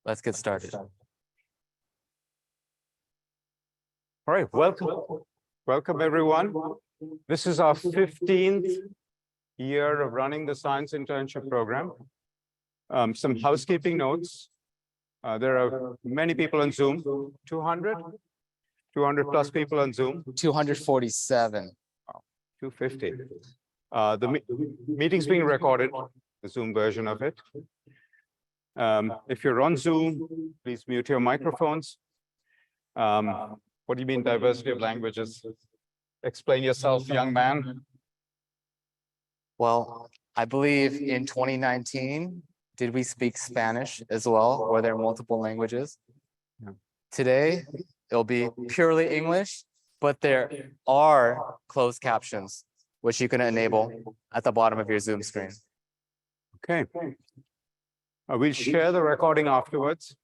Let's get started. All right, welcome everyone. This is our 15th year of running the Science Internship Program. Some housekeeping notes. There are many people on Zoom, 200 plus people on Zoom. 247. 250. The meeting's being recorded, the Zoom version of it. If you're on Zoom, please mute your microphones. What do you mean diversity of languages? Explain yourself, young man. Well, I believe in 2019, did we speak Spanish as well? Were there multiple languages? Yeah. Today, it'll be purely English, but there are closed captions, which you can enable at the bottom of your Zoom screen. Okay. We'll share the recording afterwards,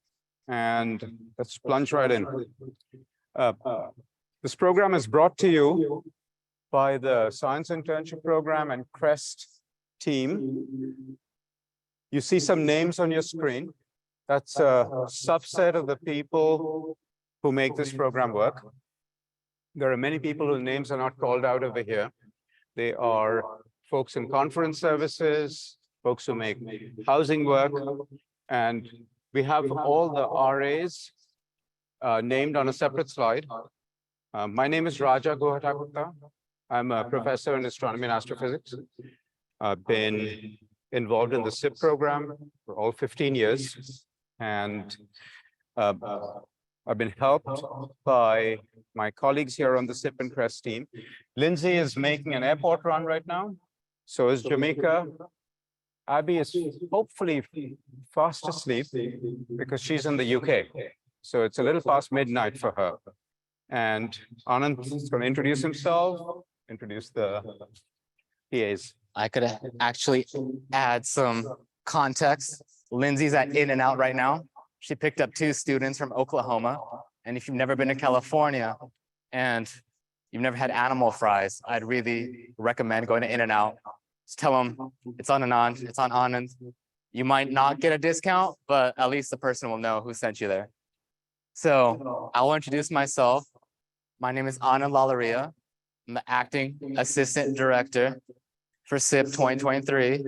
and let's plunge right in. This program is brought to you by the Science Internship Program and CREST team. You see some names on your screen. That's a subset of the people who make this program work. There are many people whose names are not called out over here. They are folks in conference services, folks who make housing work, and we have all the RAs named on a separate slide. My name is Raja Guhatakutta. I'm a professor in astronomy and astrophysics. I've been involved in the SIP program for all 15 years, and I've been helped by my colleagues here on the SIP and CREST team. Lindsay is making an airport run right now. So is Jamaica. Abby is hopefully fast asleep because she's in the UK. So it's a little past midnight for her. And Anand is going to introduce himself, introduce the PAs. I could actually add some context. Lindsay's at In and Out right now. She picked up 2 students from Oklahoma. And if you've never been to California and you've never had animal fries, I'd really recommend going to In and Out. Just tell them it's on Anand, it's on Anand. You might not get a discount, but at least the person will know who sent you there. So I will introduce myself. My name is Anand Lalaria. I'm the acting assistant director for SIP 2023.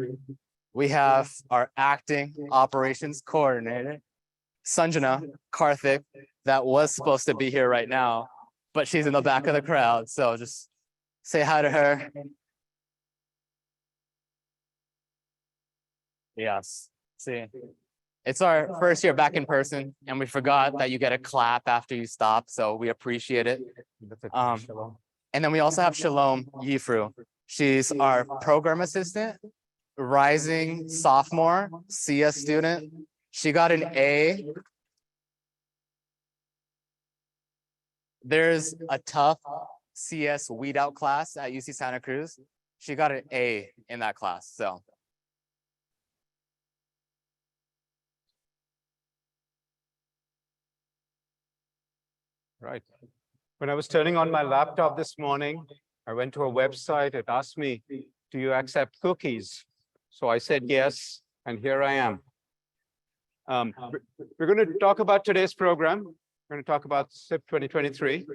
We have our acting operations coordinator, Sanjana Karthik, that was supposed to be here right now, but she's in the back of the crowd. So just say hi to her. Yes, see, it's our first year back in person, and we forgot that you get a clap after you stop, so we appreciate it. And then we also have Shalom Yifru. She's our program assistant, rising sophomore, CS student. She got an A. There's a tough CS weed out class at UC Santa Cruz. She got an A in that class, so. Right. When I was turning on my laptop this morning, I went to a website. It asked me, do you accept cookies? So I said yes, and here I am. We're going to talk about today's program. We're going to talk about SIP 2023,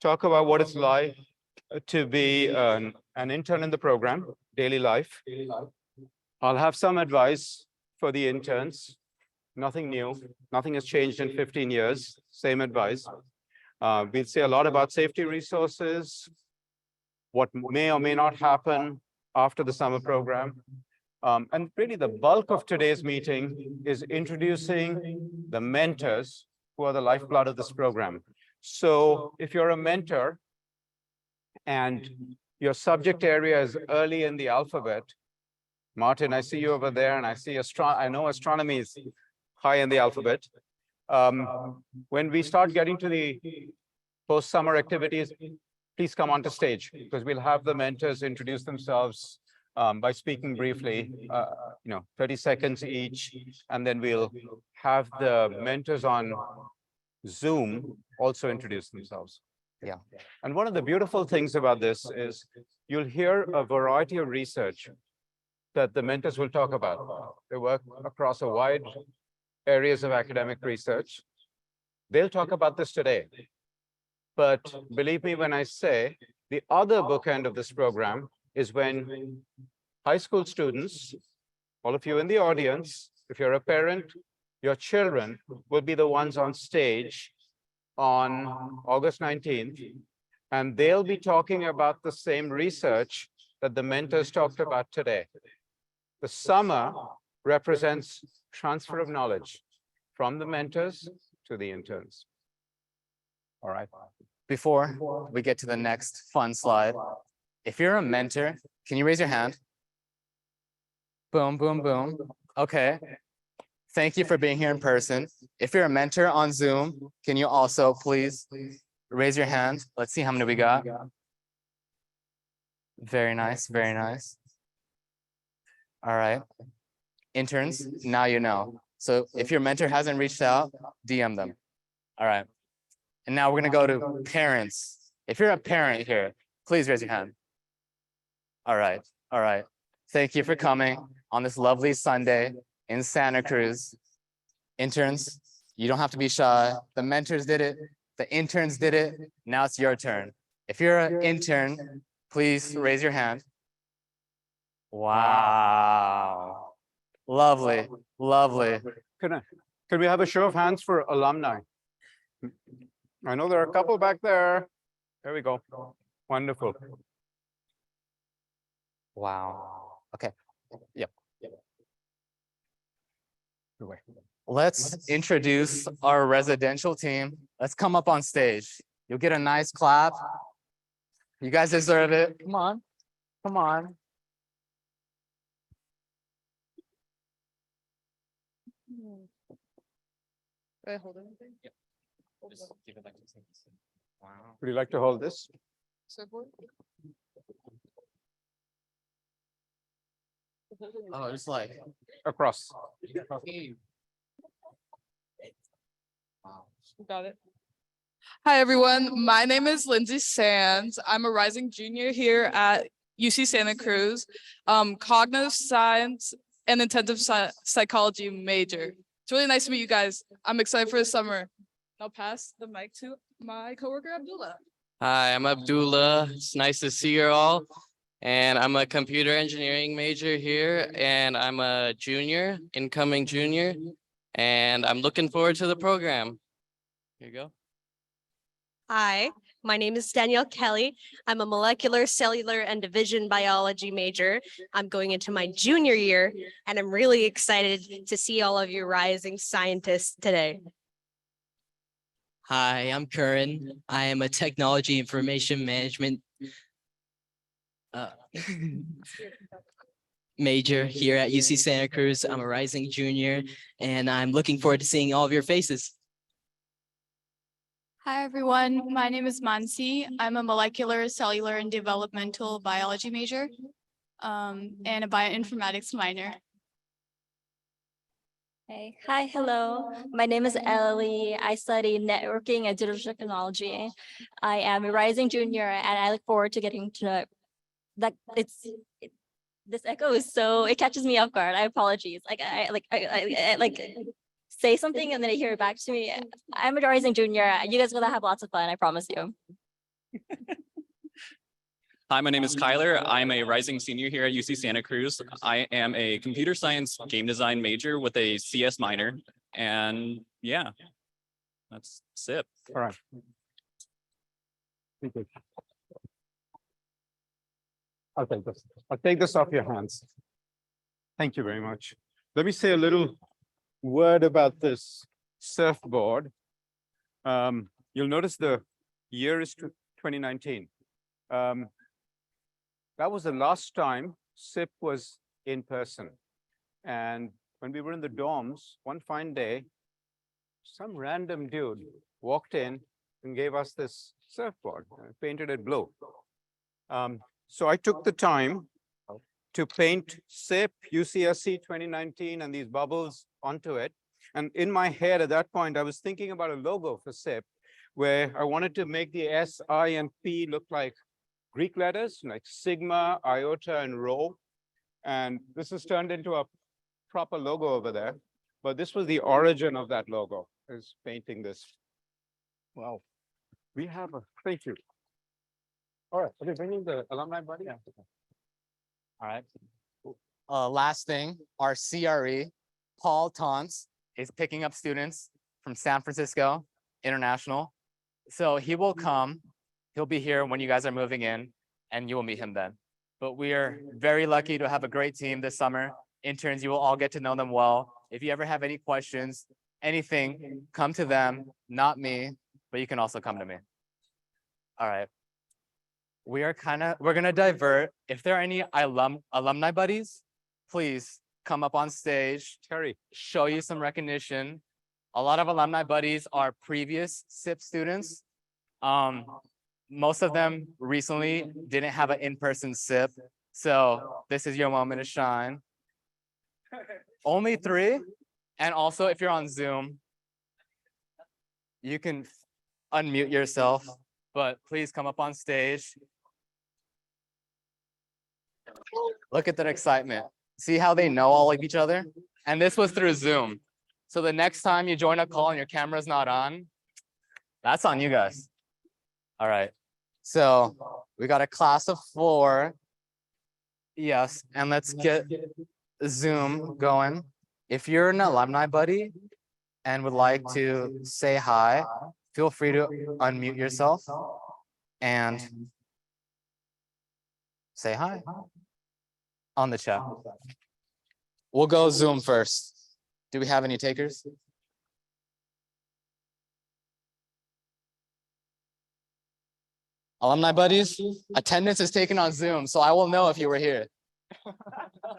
talk about what it's like to be an intern in the program, daily life. I'll have some advice for the interns. Nothing new. Nothing has changed in 15 years. Same advice. We'll say a lot about safety resources, what may or may not happen after the summer program. And really the bulk of today's meeting is introducing the mentors who are the lifeblood of this program. So if you're a mentor and your subject area is early in the alphabet, Martin, I see you over there, and I see I know astronomy is high in the alphabet. When we start getting to the post-summer activities, please come onto stage, because we'll have the mentors introduce themselves by speaking briefly, 30 seconds each, and then we'll have the mentors on Zoom also introduce themselves. Yeah. And one of the beautiful things about this is you'll hear a variety of research that the mentors will talk about. They work across a wide areas of academic research. They'll talk about this today. But believe me when I say the other bookend of this program is when high school students, all of you in the audience, if you're a parent, your children will be the ones on stage on August 19th, and they'll be talking about the same research that the mentors talked about today. The summer represents transfer of knowledge from the mentors to the interns. All right. Before we get to the next fun slide, if you're a mentor, can you raise your hand? Boom, boom, boom. Okay. Thank you for being here in person. If you're a mentor on Zoom, can you also please raise your hand? Let's see how many we got. Very nice, very nice. All right. Interns, now you know. So if your mentor hasn't reached out, DM them. All right. And now we're gonna go to parents. If you're a parent here, please raise your hand. All right, all right. Thank you for coming on this lovely Sunday in Santa Cruz. Interns, you don't have to be shy. The mentors did it, the interns did it. Now it's your turn. If you're an intern, please raise your hand. Wow. Lovely, lovely. Can we have a show of hands for alumni? I know there are a couple back there. There we go. Wonderful. Wow. Okay. Yep. Let's introduce our residential team. Let's come up on stage. You'll get a nice clap. You guys deserve it. Come on. Come on. Do I hold anything? Yep. Just give it back to me. Wow. Would you like to hold this? Surfboard? Oh, it's like Across. wow. Got it. Hi, everyone. My name is Lindsay Sands. I'm a rising junior here at UC Santa Cruz, cognitive science and intensive psychology major. It's really nice to meet you guys. I'm excited for the summer. I'll pass the mic to my coworker, Abdullah. Hi, I'm Abdullah. It's nice to see you all. And I'm a computer engineering major here, and I'm a junior, incoming junior, and I'm looking forward to the program. Here you go. Hi, my name is Danielle Kelly. I'm a molecular, cellular, and division biology major. I'm going into my junior year, and I'm really excited to see all of you rising scientists today. Hi, I'm Curran. I am a technology information management major here at UC Santa Cruz. I'm a rising junior, and I'm looking forward to seeing all of your faces. Hi, everyone. My name is Mansi. I'm a molecular, cellular, and developmental biology major and a bioinformatics minor. Hey, hi, hello. My name is Ellie. I study networking and digital technology. I am a rising junior, and I look forward to getting to know that. This echo is so, it catches me off guard. I apologize. I say something and then I hear it back to me. I'm a rising junior. You guys are gonna have lots of fun, I promise you. Hi, my name is Kyler. I'm a rising senior here at UC Santa Cruz. I am a computer science game design major with a CS minor. And yeah, that's SIP. All right. Thank you. I'll take this. I'll take this off your hands. Thank you very much. Let me say a little word about this surfboard. You'll notice the year is 2019. That was the last time SIP was in person. And when we were in the dorms, one fine day, some random dude walked in and gave us this surfboard, painted it blue. So I took the time to paint SIP, UCSC 2019, and these bubbles onto it. And in my head at that point, I was thinking about a logo for SIP, where I wanted to make the S, I, and P look like Greek letters, like sigma, iota, and rho. And this has turned into a proper logo over there. but this was the origin of that logo, is painting this. Wow. We have a, thank you. All right, okay, bringing the alumni buddy. All right. Last thing, our CRE, Paul Tons, is picking up students from San Francisco International. So he will come, he'll be here when you guys are moving in, and you will meet him then. But we are very lucky to have a great team this summer. Interns, you will all get to know them well. If you ever have any questions, anything, come to them, not me, but you can also come to me. All right. We're gonna divert. If there are any alumni buddies, please come up on stage, Terry. show you some recognition. A lot of alumni buddies are previous SIP students. Most of them recently didn't have an in-person SIP. So this is your moment to shine. Only 3. And also if you're on Zoom, you can unmute yourself, but please come up on stage. Look at that excitement. See how they know all of each other? And this was through Zoom. So the next time you join a call and your camera's not on, that's on you guys. All right. So we got a class of 4. Yes, and let's get Zoom going. If you're an alumni buddy and would like to say hi, feel free to unmute yourself and say hi on the chat. We'll go Zoom first. Do we have any takers? Alumni buddies, attendance is taken on Zoom, so I will know if you were here.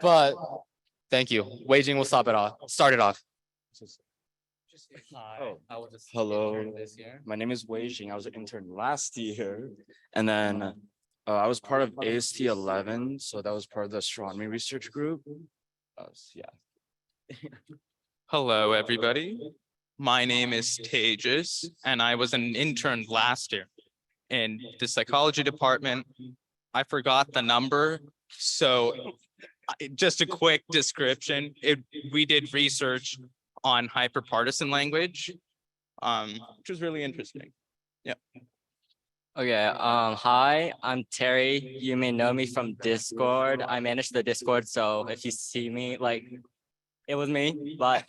But thank you. Waging will start it off. Oh, hello. My name is Wei Jing. I was an intern last year. And then I was part of AST 11. So that was part of the astronomy research group. Yeah. Hello, everybody. My name is Tejas, and I was an intern last year in the psychology department. I forgot the number, so just a quick description. We did research on hyperpartisan language, which was really interesting. Yeah. Okay, hi, I'm Terry. You may know me from Discord. I manage the Discord, so if you see me, like, it was me. But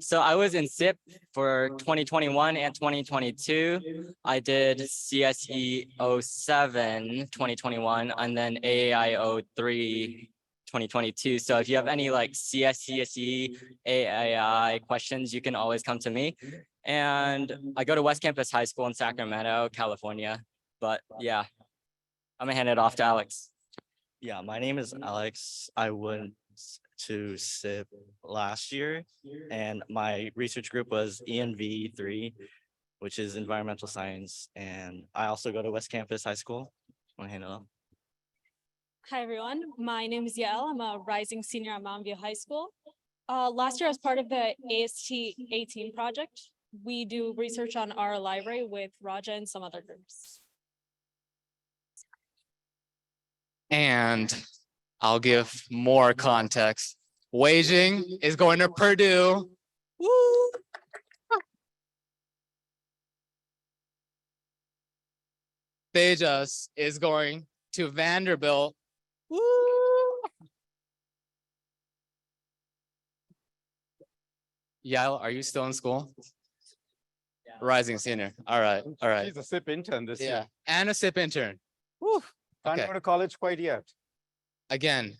so I was in SIP for 2021 and 2022. I did CSE 07 2021 and then AAI 03 2022. So if you have any like CSE, AAI questions, you can always come to me. And I go to West Campus High School in Sacramento, California. But yeah, I'm gonna hand it off to Alex. Yeah, my name is Alex. I went to SIP last year, and my research group was ENV3, which is environmental science. And I also go to West Campus High School. I'm gonna hand it off. Hi, everyone. My name is Yael. I'm a rising senior at Mountain View High School. Last year, as part of the AST 18 project, we do research on our library with Raja and some other groups. And I'll give more context. Waging is going to Purdue. Woo! Tejas is going to Vanderbilt. Woo! Yael, are you still in school? Yeah. Rising senior. All right. All right. He's a SIP intern this year. And a SIP intern. Woo. Can't Okay. go to college quite yet. Again,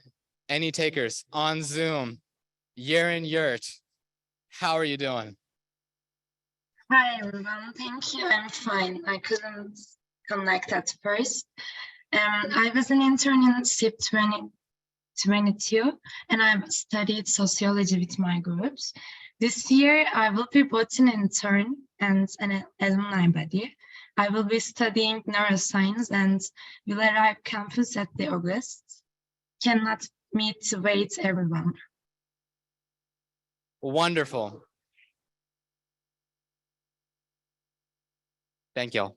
any takers on Zoom? Yaron Yurt, how are you doing? Hi everyone, thank you. I'm fine. I couldn't connect at first. I was an intern in SIP 2022 and I've studied sociology with my groups. This year I will be both an intern and an alumni buddy. I will be studying neuroscience and will arrive campus at the August. Cannot wait everyone. Wonderful. Thank you. All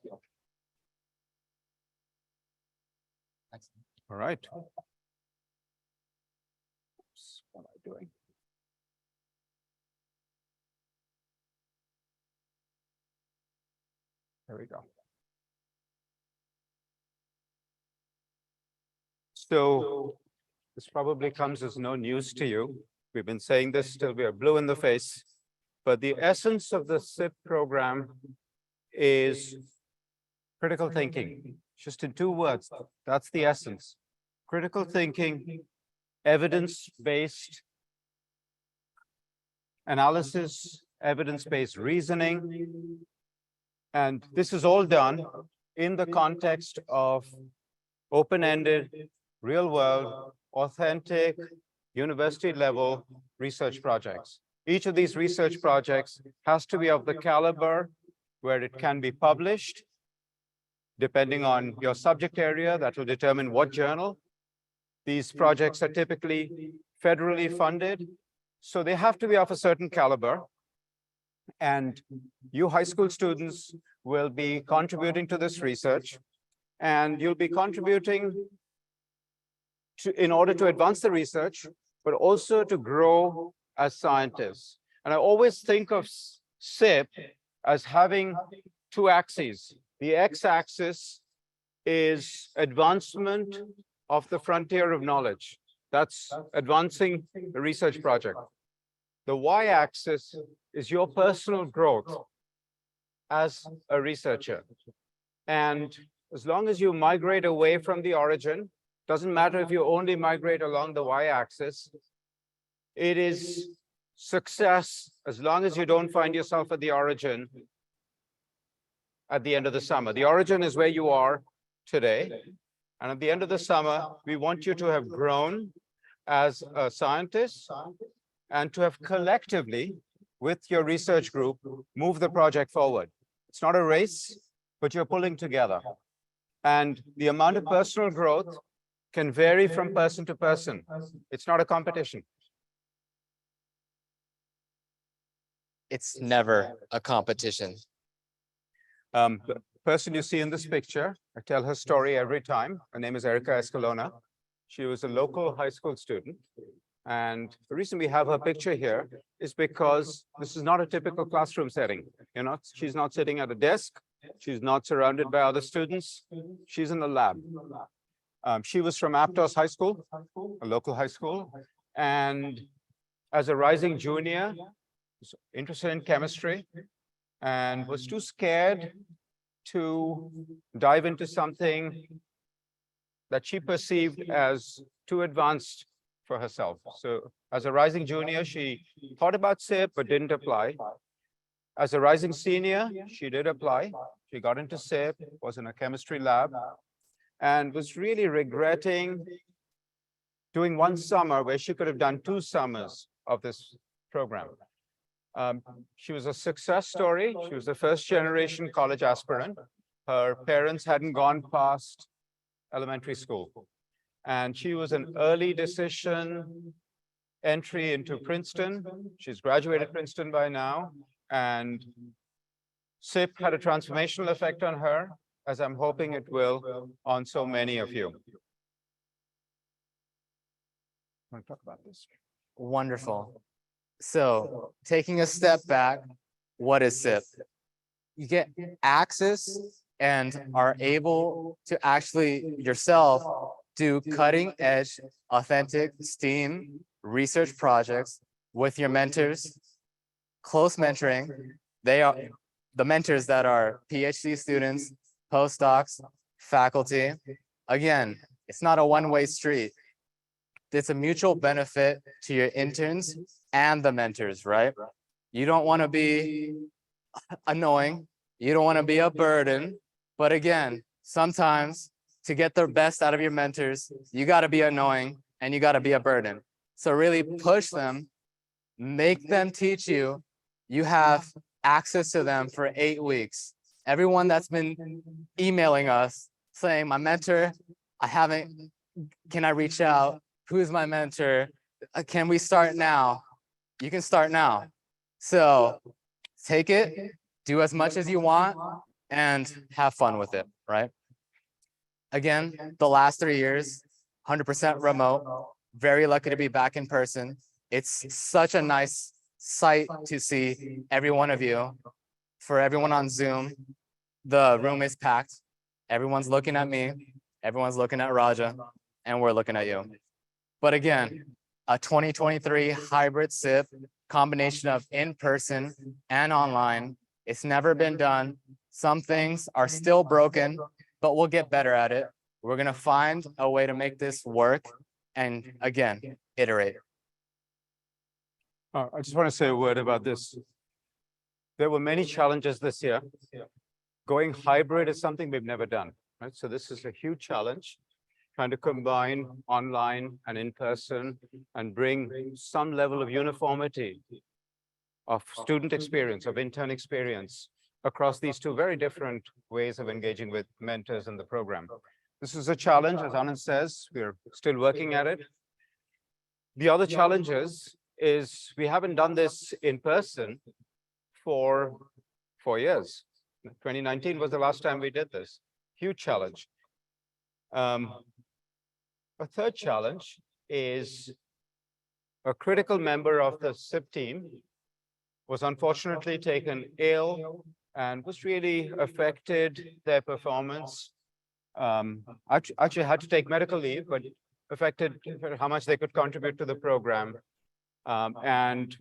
right. What am I doing? There we go. So this probably comes as no news to you. We've been saying this till we are blue in the face. But the essence of the SIP program is critical thinking. Just in 2 words, that's the essence. Critical thinking, evidence-based analysis, evidence-based reasoning. And this is all done in the context of open-ended, real-world, authentic, university-level research projects. Each of these research projects has to be of the caliber where it can be published. Depending on your subject area, that will determine what journal. These projects are typically federally funded, so they have to be of a certain caliber. And you high school students will be contributing to this research, and you'll be contributing in order to advance the research, but also to grow as scientists. And I always think of SIP as having 2 axes. The x-axis is advancement of the frontier of knowledge. That's advancing the research project. The y-axis is your personal growth as a researcher. And as long as you migrate away from the origin, doesn't matter if you only migrate along the y-axis, it is success as long as you don't find yourself at the origin at the end of the summer. The origin is where you are today. And at the end of the summer, we want you to have grown as a scientist and to have collectively, with your research group, moved the project forward. It's not a race, but you're pulling together. And the amount of personal growth can vary from person to person. It's not a competition. It's never a competition. The person you see in this picture, I tell her story every time. Her name is Erica Escalona. She was a local high school student. And the reason we have her picture here is because this is not a typical classroom setting. She's not sitting at a desk. She's not surrounded by other students. She's in the lab. She was from Aptos High School, a local high school. And as a rising junior, was interested in chemistry and was too scared to dive into something that she perceived as too advanced for herself. So as a rising junior, she thought about SIP, but didn't apply. As a rising senior, she did apply. She got into SIP, was in a chemistry lab, and was really regretting doing 1 summer where she could have done 2 summers of this program. She was a success story. She was the 1st generation college aspirant. Her parents hadn't gone past elementary school. And she was an early decision entry into Princeton. She's graduated Princeton by now. And SIP had a transformational effect on her, as I'm hoping it will on so many of you. Want to talk about this? Wonderful. So taking a step back, what is SIP? You get access and are able to actually yourself do cutting edge, authentic STEAM research projects with your mentors, close mentoring. They are the mentors that are PhD students, postdocs, faculty. Again, it's not a one-way street. It's a mutual benefit to your interns and the mentors, right? You don't want to be annoying. You don't want to be a burden. But again, sometimes to get the best out of your mentors, you got to be annoying and you got to be a burden. So really push them, make them teach you. You have access to them for 8 weeks. Everyone that's been emailing us saying, my mentor, can I reach out? Who's my mentor? Can we start now? You can start now. So take it, do as much as you want, and have fun with it, right? Again, the last 3 years, 100% remote, very lucky to be back in person. It's such a nice sight to see every one of you. For everyone on Zoom, the room is packed. Everyone's looking at me, everyone's looking at Raja, and we're looking at you. But again, a 2023 hybrid SIP, combination of in-person and online. It's never been done. Some things are still broken, but we'll get better at it. We're gonna find a way to make this work and again, iterate. I just want to say a word about this. There were many challenges this year. Going hybrid is something we've never done, right? So this is a huge challenge, trying to combine online and in-person and bring some level of uniformity of student experience, of intern experience across these two very different ways of engaging with mentors in the program. This is a challenge, as Anand says, we're still working at it. The other challenges is we haven't done this in person for 4 years. 2019 was the last time we did this. Huge challenge. A third challenge is a critical member of the SIP team was unfortunately taken ill and was really affected their performance. Actually had to take medical leave, but affected how much they could contribute to the program. And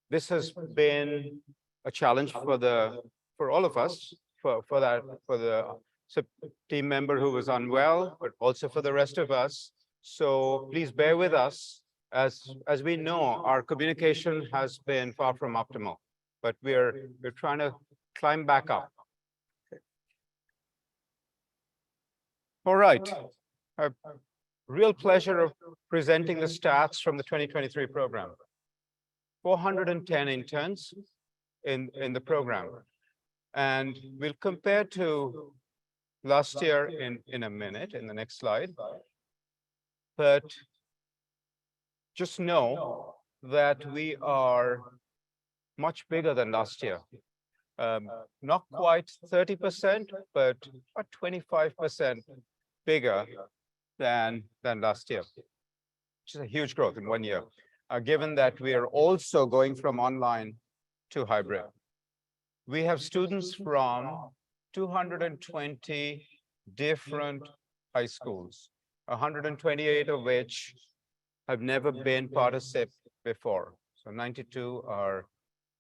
this has been a challenge for all of us, for the SIP team member who was unwell, but also for the rest of us. So please bear with us. As we know, our communication has been far from optimal, but we're trying to climb back up. All right. A real pleasure of presenting the stats from the 2023 program. 410 interns in the program. And we'll compare to last year in a minute, in the next slide. But just know that we are much bigger than last year. Not quite 30%, but about 25% bigger than last year, which is a huge growth in 1 year, given that we are also going from online to hybrid. We have students from 220 different high schools, 128 of which have never been part of SIP before. So 92 are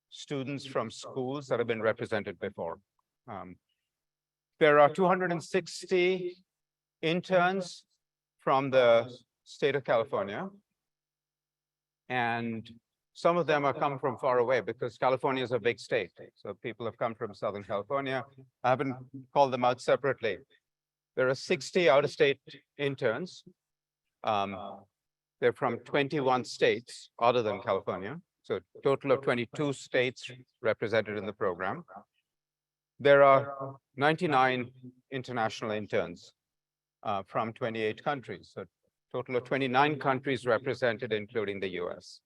students from schools that have been represented before. There are 260 interns from the state of California. And some of them are coming from far away because California is a big state. So people have come from Southern California. I haven't called them out separately. There are 60 out-of-state interns. They're from 21 states other than California. So a total of 22 states represented in the program. There are 99 international interns from 28 countries. So total of 29 countries represented, including the US.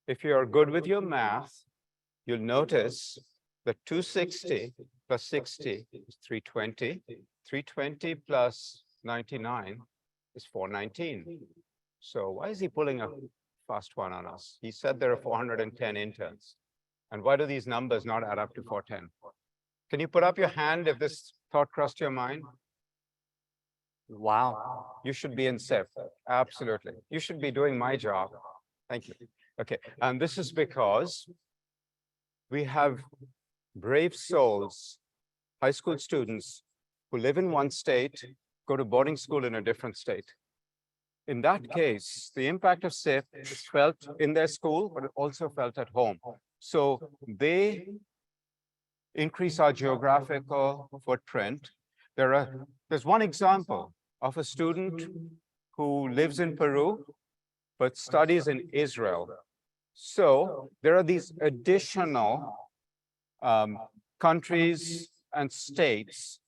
If you're good with your math, you'll notice that 260 plus 60 is 320. 320 plus 99 is 419. So why is he pulling a fast one on us? He said there are 410 interns. And why do these numbers not add up to 410? Can you put up your hand if this thought crossed your mind? Wow. You should be in SIP. Absolutely. You should be doing my job. Thank you. Okay. And this is because we have brave souls, high school students who live in one state, go to boarding school in a different state. In that case, the impact of SIP is felt in their school, but also felt at home. So they increase our geographical footprint. There's one example of a student who lives in Peru, but studies in Israel. So there are these additional countries and states,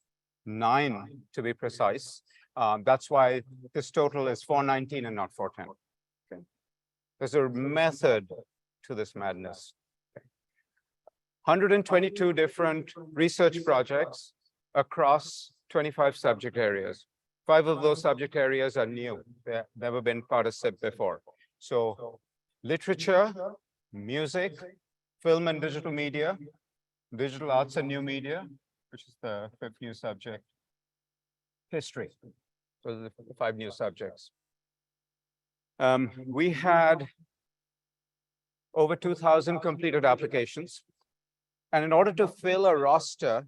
9 to be precise. That's why this total is 419 and not 410. Okay. There's a method to this madness. 122 different research projects across 25 subject areas. 5 of those subject areas are new. They've never been part of SIP before. So literature, music, film and digital media, Digital arts and new media, which is the 5th new subject. History. So the 5 new subjects. We had over 2,000 completed applications. And in order to fill a roster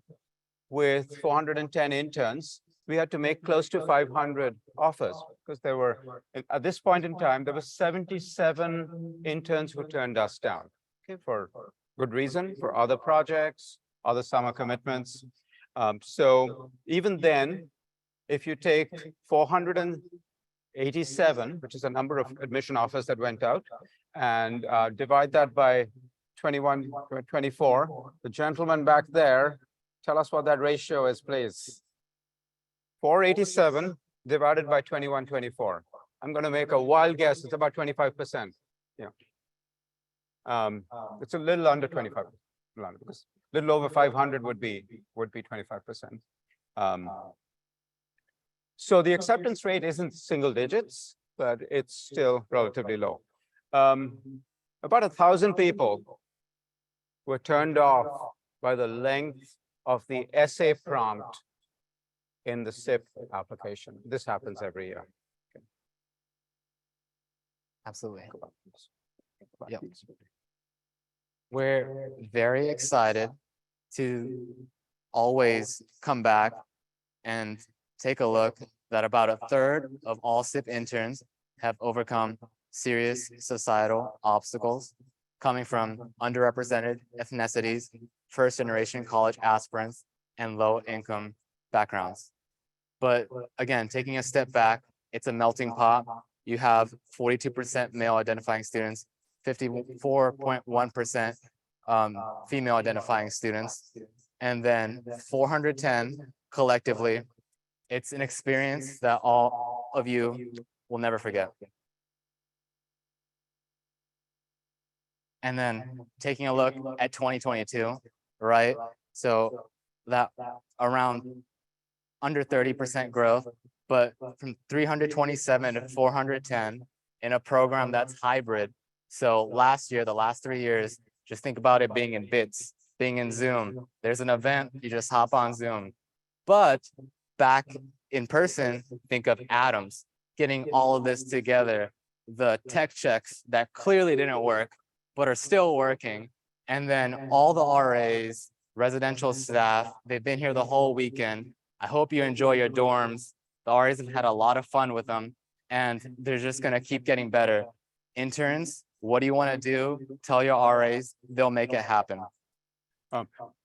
with 410 interns, we had to make close to 500 offers because there were, at this point in time, there were 77 interns who turned us down, okay, for good reason, for other projects, other summer commitments. So even then, if you take 487, which is the number of admission offers that went out, and divide that by 24, the gentleman back there, tell us what that ratio is, please. 487 divided by 2124. I'm going to make a wild guess. It's about 25%. Yeah. It's a little under 25, because a little over 500 would be 25%. So the acceptance rate isn't single digits, but it's still relatively low. About 1,000 people were turned off by the length of the essay prompt in the SIP application. This happens every year. Okay. Absolutely. Yep. We're very excited to always come back and take a look that about 1/3 of all SIP interns have overcome serious societal obstacles coming from underrepresented ethnicities, first-generation college aspirants, and low-income backgrounds. But again, taking a step back, it's a melting pot. You have 42% male identifying students, 54.1% female identifying students, and then 410 collectively. It's an experience that all of you will never forget. And then taking a look at 2022, right? So that around under 30% growth, but from 327 to 410 in a program that's hybrid. So last year, the last 3 years, just think about it being in bits, being in Zoom. There's an event, you just hop on Zoom. But back in person, think of atoms, getting all of this together, the tech checks that clearly didn't work, but are still working. And then all the RAs, residential staff, they've been here the whole weekend. I hope you enjoy your dorms. The RAs have had a lot of fun with them, and they're just gonna keep getting better. Interns, what do you wanna do? Tell your RAs, they'll make it happen.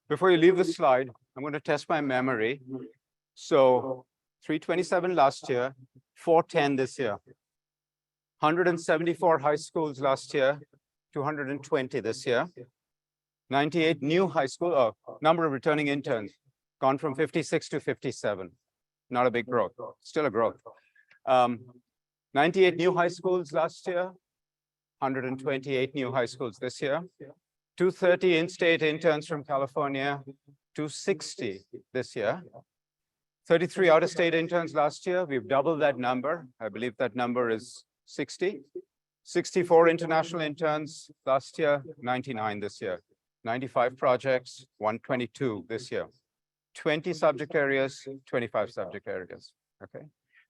Before you leave the slide, I'm going to test my memory. So 327 last year, 410 this year. 174 high schools last year, 220 this year. 98 new high school, number of returning interns, gone from 56 to 57. Not a big growth, still a growth. 98 new high schools last year, 128 new high schools this year. 230 in-state interns from California, 260 this year. 33 out-of-state interns last year. We've doubled that number. I believe that number is 60. 64 international interns last year, 99 this year. 95 projects, 122 this year. 20 subject areas, 25 subject areas, okay?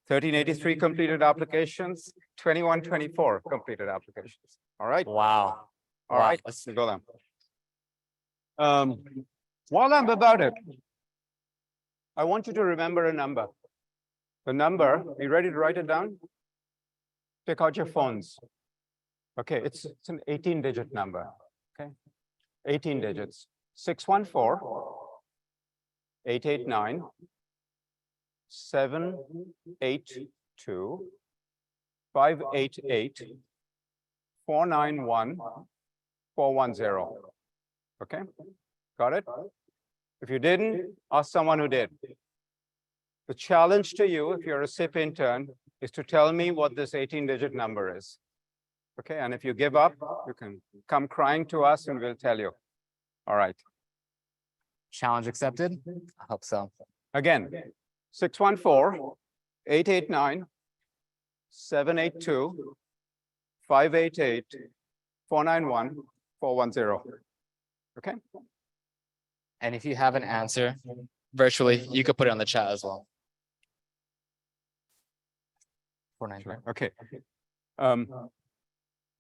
1383 completed applications, 2124 completed applications, all right? Wow. All right, let's go down. While I'm about it, I want you to remember a number. The number, are you ready to write it down? Take out your phones. Okay, it's an 18-digit number, okay? 18 digits, 614-889-782-491-410. Okay, got it? If you didn't, ask someone who did. The challenge to you, if you're a SIP intern, is to tell me what this 18-digit number is. Okay, and if you give up, you can come crying to us and we'll tell you. All right. Challenge accepted? I hope so. Again, 614-889-782-588-491-410. Okay. And if you have an answer virtually, you could put it on the chat as well. 493. Okay.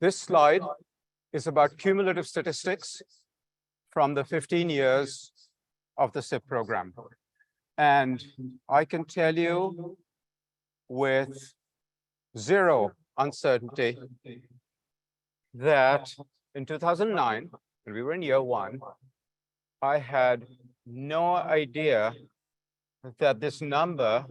This slide is about cumulative statistics from the 15 years of the SIP program. And I can tell you with zero uncertainty that in 2009, when we were in year one, I had no idea that this number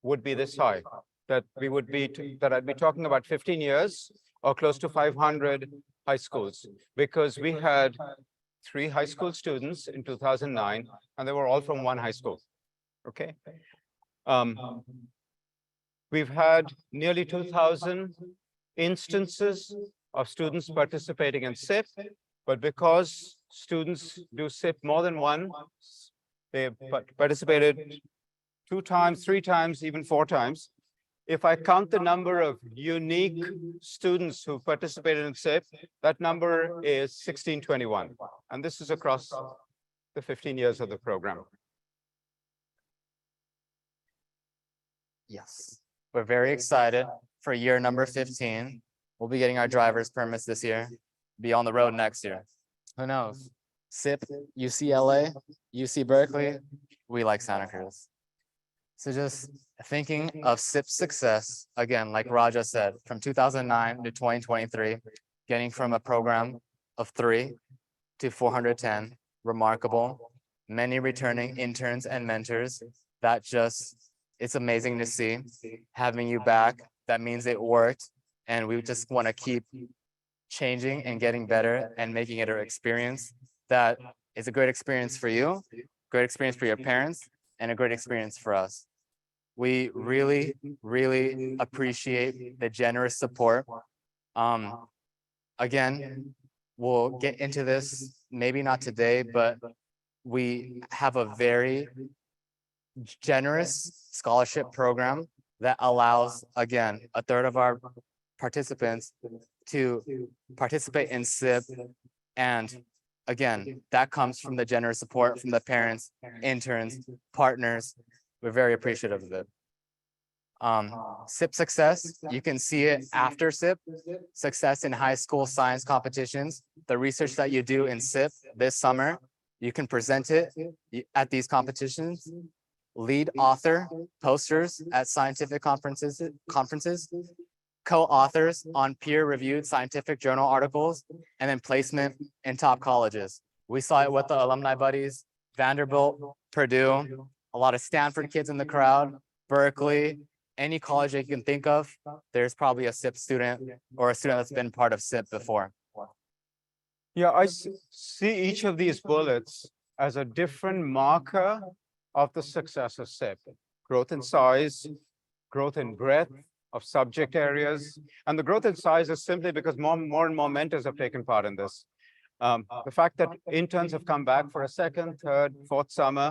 would be this high, that we would be, that I'd be talking about 15 years or close to 500 high schools, because we had 3 high school students in 2009, and they were all from one high school, okay? We've had nearly 2,000 instances of students participating in SIP, but because students do SIP more than one, they participated 2 times, 3 times, even 4 times. If I count the number of unique students who participated in SIP, that number is 1621. And this is across the 15 years of the program. Yes, we're very excited for year number 15. We'll be getting our driver's permits this year, be on the road next year. Who knows? SIP, UCLA, UC Berkeley, we like Santa Cruz. So just thinking of SIP success, again, like Raja said, from 2009 to 2023, getting from a program of 3 to 410, remarkable. Many returning interns and mentors. That just, it's amazing to see. Having you back, that means it worked. And we just want to keep changing and getting better and making it an experience that is a great experience for you, great experience for your parents, and a great experience for us. We really, really appreciate the generous support. Again, we'll get into this, maybe not today, but we have a very generous scholarship program that allows, again, 1/3 of our participants to participate in SIP. And again, that comes from the generous support from the parents, interns, partners. We're very appreciative of it. SIP success, you can see it after SIP, success in high school science competitions. The research that you do in SIP this summer, you can present it at these competitions. Lead author posters at scientific conferences, co-authors on peer-reviewed scientific journal articles, and then placement in top colleges. We saw it with the alumni buddies, Vanderbilt, Purdue, a lot of Stanford kids in the crowd, Berkeley, any college that you can think of, there's probably a SIP student or a student that's been part of SIP before. Yeah, I see each of these bullets as a different marker of the success of SIP. Growth in size, growth in breadth of subject areas, and the growth in size is simply because more and more mentors have taken part in this. The fact that interns have come back for a 2nd, 3rd, 4th summer,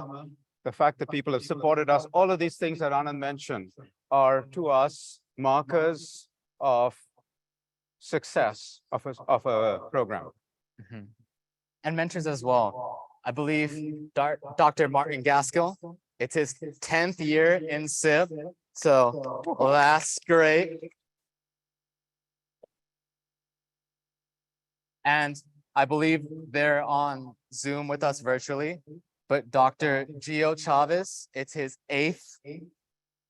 the fact that people have supported us, all of these things that Anand mentioned are to us markers of success of a program. Mm-hmm. And mentors as well. I believe Dr. Martin Gaskill, it's his 10th year in SIP. So that's great. And I believe they're on Zoom with us virtually, but Dr. Gio Chavez, it's his 8th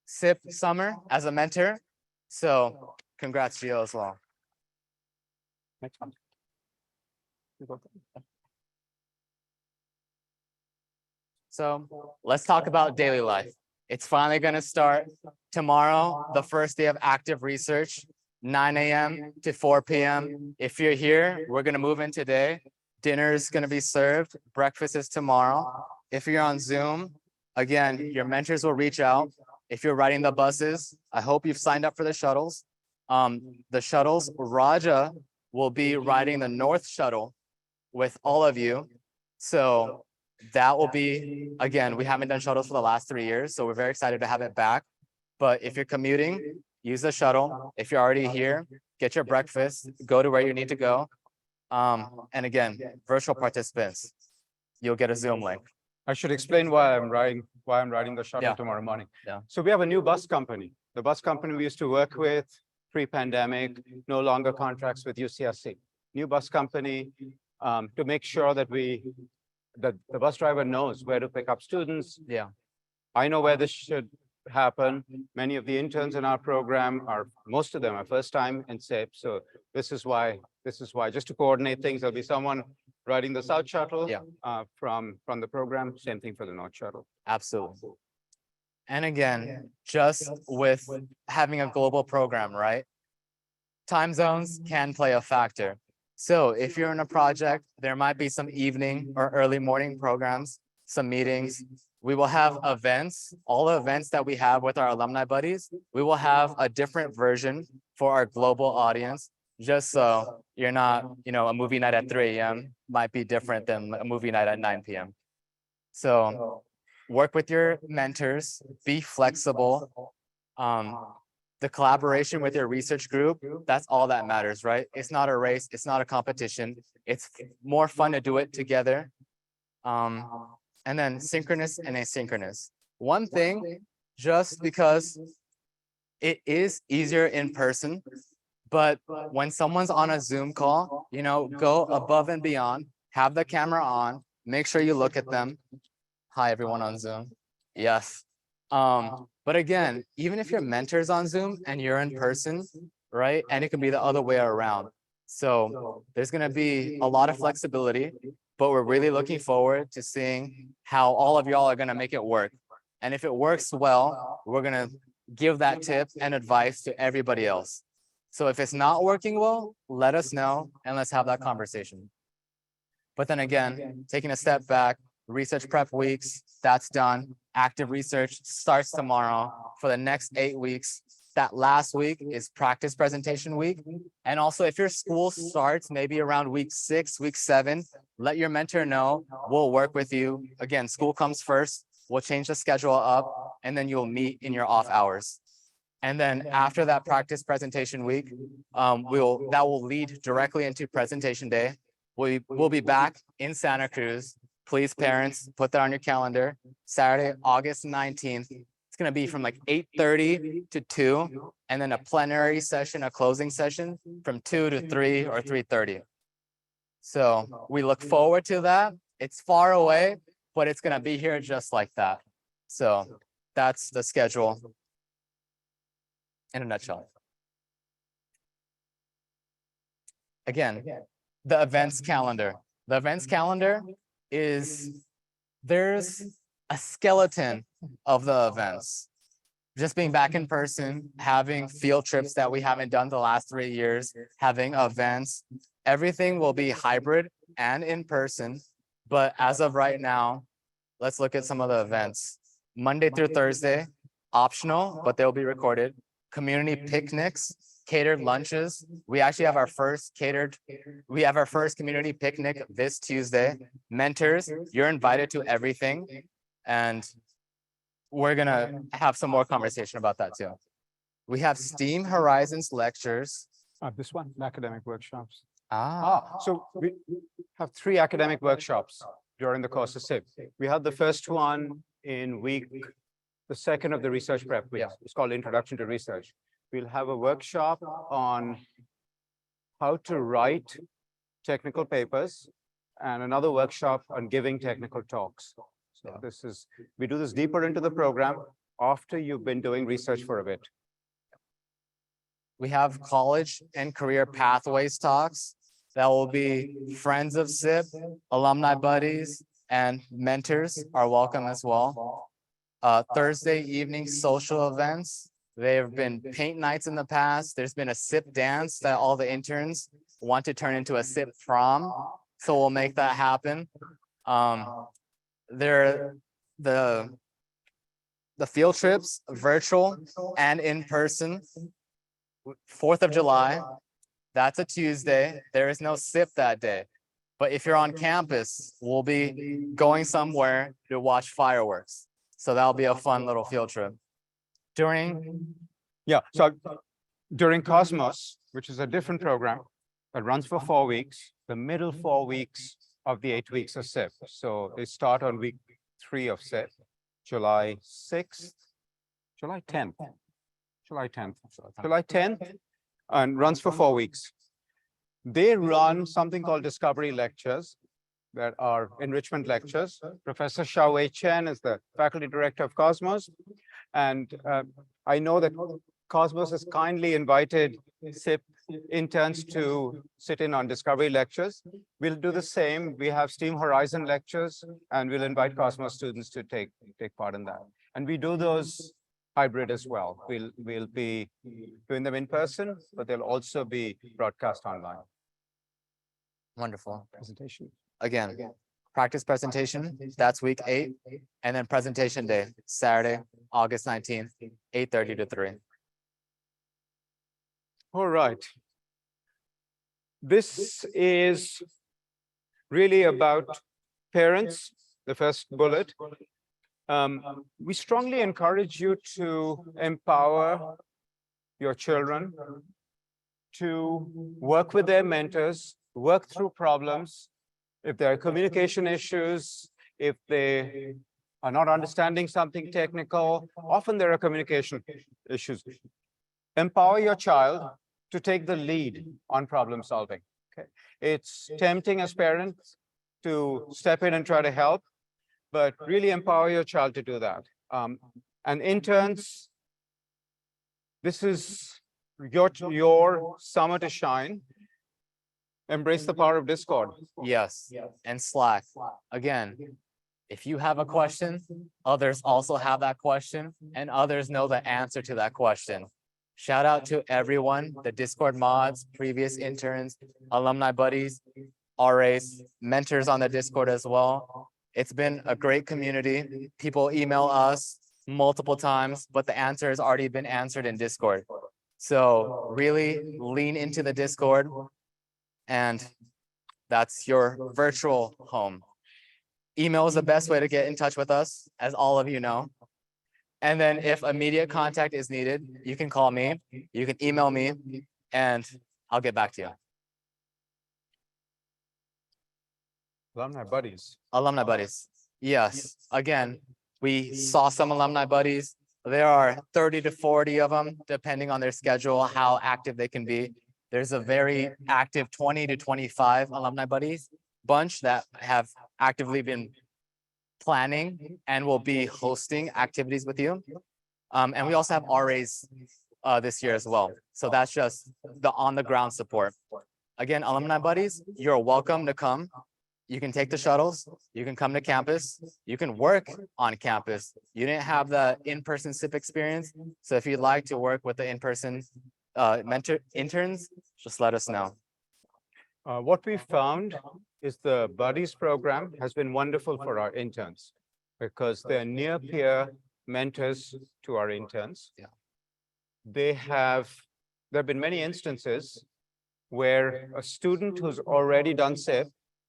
SIP summer as a mentor. So congrats, Gio, as well. Next one. So let's talk about daily life. It's finally going to start tomorrow, the first day of active research, 9 a.m. to 4 p.m. If you're here, we're going to move in today. Dinner is going to be served. Breakfast is tomorrow. If you're on Zoom, again, your mentors will reach out. If you're riding the buses, I hope you've signed up for the shuttles. The shuttles, Raja will be riding the North Shuttle with all of you. So that will be, again, we haven't done shuttles for the last 3 years, so we're very excited to have it back. But if you're commuting, use the shuttle. If you're already here, get your breakfast, go to where you need to go. And again, virtual participants. you'll get a Zoom link. I should explain why I'm riding the shuttle Yeah. tomorrow morning. Yeah. So we have a new bus company. The bus company we used to work with pre-pandemic, no longer contracts with UCSC. New bus company to make sure that the bus driver knows where to pick up students. Yeah. I know where this should happen. Many of the interns in our program most of them are first time in SIP. So this is why, just to coordinate things, there'll be someone riding the South Shuttle from the program, same thing for the North Shuttle. Absolutely. And again, just with having a global program, right? Time zones can play a factor. So if you're in a project, there might be some evening or early morning programs, some meetings. We will have events, all the events that we have with our alumni buddies. We will have a different version for our global audience, just so you're not, a movie night at 3 a.m. might be different than a movie night at 9 p.m. So work with your mentors, be flexible. The collaboration with your research group, that's all that matters, right? It's not a race, it's not a competition. It's more fun to do it together. And then synchronous and asynchronous. One thing, just because it is easier in person, but when someone's on a Zoom call, go above and beyond, have the camera on, make sure you look at them. Hi, everyone on Zoom. Yes. But again, even if your mentor's on Zoom and you're in person, right? And it can be the other way around. So there's gonna be a lot of flexibility, but we're really looking forward to seeing how all of y'all are gonna make it work. And if it works well, we're gonna give that tip and advice to everybody else. So if it's not working well, let us know and let's have that conversation. But then again, taking a step back, research prep weeks, that's done. Active research starts tomorrow for the next 8 weeks. That last week is practice presentation week. And also if your school starts maybe around week 6, week 7, let your mentor know. We'll work with you. Again, school comes first. We'll change the schedule up and then you'll meet in your off hours. And then after that practice presentation week, that will lead directly into presentation day. We'll be back in Santa Cruz. Please, parents, put that on your calendar. Saturday, August 19th. It's gonna be from like 8:30 to 2, and then a plenary session, a closing session from 2 to 3 or 3:30. So we look forward to that. It's far away, but it's gonna be here just like that. So that's the schedule in a nutshell. Again, the events calendar. The events calendar there's a skeleton of the events. Just being back in person, having field trips that we haven't done the last 3 years, having events, everything will be hybrid and in person. But as of right now, let's look at some of the events. Monday through Thursday, optional, but they'll be recorded. Community picnics, catered lunches. We actually have our first community picnic this Tuesday. Mentors, you're invited to everything. And we're gonna have some more conversation about that too. We have STEAM Horizons lectures. This one, academic workshops. Ah, So we have 3 academic workshops during the course of SIP. We had the first one in the second of the research prep week. Yeah. It's called Introduction to Research. We'll have a workshop on how to write technical papers and another workshop on giving technical talks. So we do this deeper into the program after you've been doing research for a bit. we have college and career pathways talks. That will be friends of SIP, alumni buddies, and mentors are welcome as well. Thursday evening social events. There have been paint nights in the past. There's been a SIP dance that all the interns want to turn into a SIP prom. So we'll make that happen. The field trips, virtual and in person. 4th of July, that's a Tuesday. There is no SIP that day. But if you're on campus, we'll be going somewhere to watch fireworks. So that'll be a fun little field trip. So during Cosmos, which is a different program that runs for 4 weeks, the middle 4 weeks of the 8 weeks of SIP. So they start on week 3 of SIP, July 6th, July 10th, July 10th, and runs for 4 weeks. They run something called discovery lectures that are enrichment lectures. Professor Xiaowei Chen is the faculty director of Cosmos. And I know that Cosmos has kindly invited SIP interns to sit in on discovery lectures. We'll do the same. We have STEAM Horizon lectures, and we'll invite Cosmos students to take part in that. And we do those hybrid as well. We'll be doing them in person, but they'll also be broadcast online. Wonderful. Presentation. Again, practice presentation, that's week 8. And then presentation day, Saturday, August 19th, 8:30 to 3. All right. This is really about parents, the first bullet. We strongly encourage you to empower your children to work with their mentors, work through problems. If there are communication issues, if they are not understanding something technical, often there are communication issues. Empower your child to take the lead on problem solving. Okay, it's tempting as parents to step in and try to help, but really empower your child to do that. And interns, this is your summer to shine. Embrace the power of Discord. Yes, and Slack. Again, if you have a question, others also have that question, and others know the answer to that question. Shout out to everyone, the Discord mods, previous interns, alumni buddies, RAs, mentors on the Discord as well. It's been a great community. People email us multiple times, but the answer has already been answered in Discord. So really lean into the Discord, and that's your virtual home. Email is the best way to get in touch with us, as all of you know. And then if immediate contact is needed, you can call me, you can email me, and I'll get back to you. Alumni buddies. Alumni buddies. Yes, again, we saw some alumni buddies. There are 30 to 40 of them, depending on their schedule, how active they can be. There's a very active 20 to 25 alumni buddies bunch that have actively been planning and will be hosting activities with you. And we also have RAs this year as well. So that's just the on-the-ground support. Again, alumni buddies, you're welcome to come. You can take the shuttles, you can come to campus, you can work on campus. You didn't have the in-person SIP experience. So if you'd like to work with the in-person mentor interns, just let us know. What we found is the Buddies program has been wonderful for our interns because they're near peer mentors to our interns. Yeah. There have been many instances where a student who's already done SIP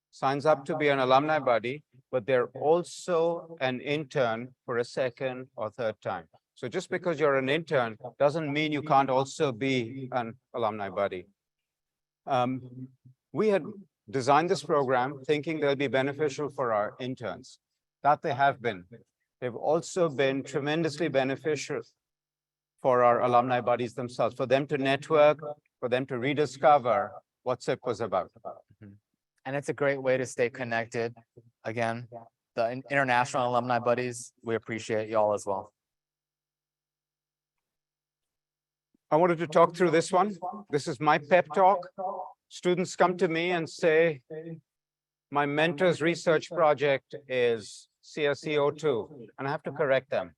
signs up to be an alumni buddy, but they're also an intern for a second or third time. So just because you're an intern doesn't mean you can't also be an alumni buddy. We had designed this program thinking they'll be beneficial for our interns. That they have been. They've also been tremendously beneficial for our alumni buddies themselves, for them to network, for them to rediscover what SIP was about. And it's a great way to stay connected. Again, the international alumni buddies, we appreciate y'all as well. I wanted to talk through this one. This is my pep talk. Students come to me and say, my mentor's research project is CSEO2, and I have to correct them.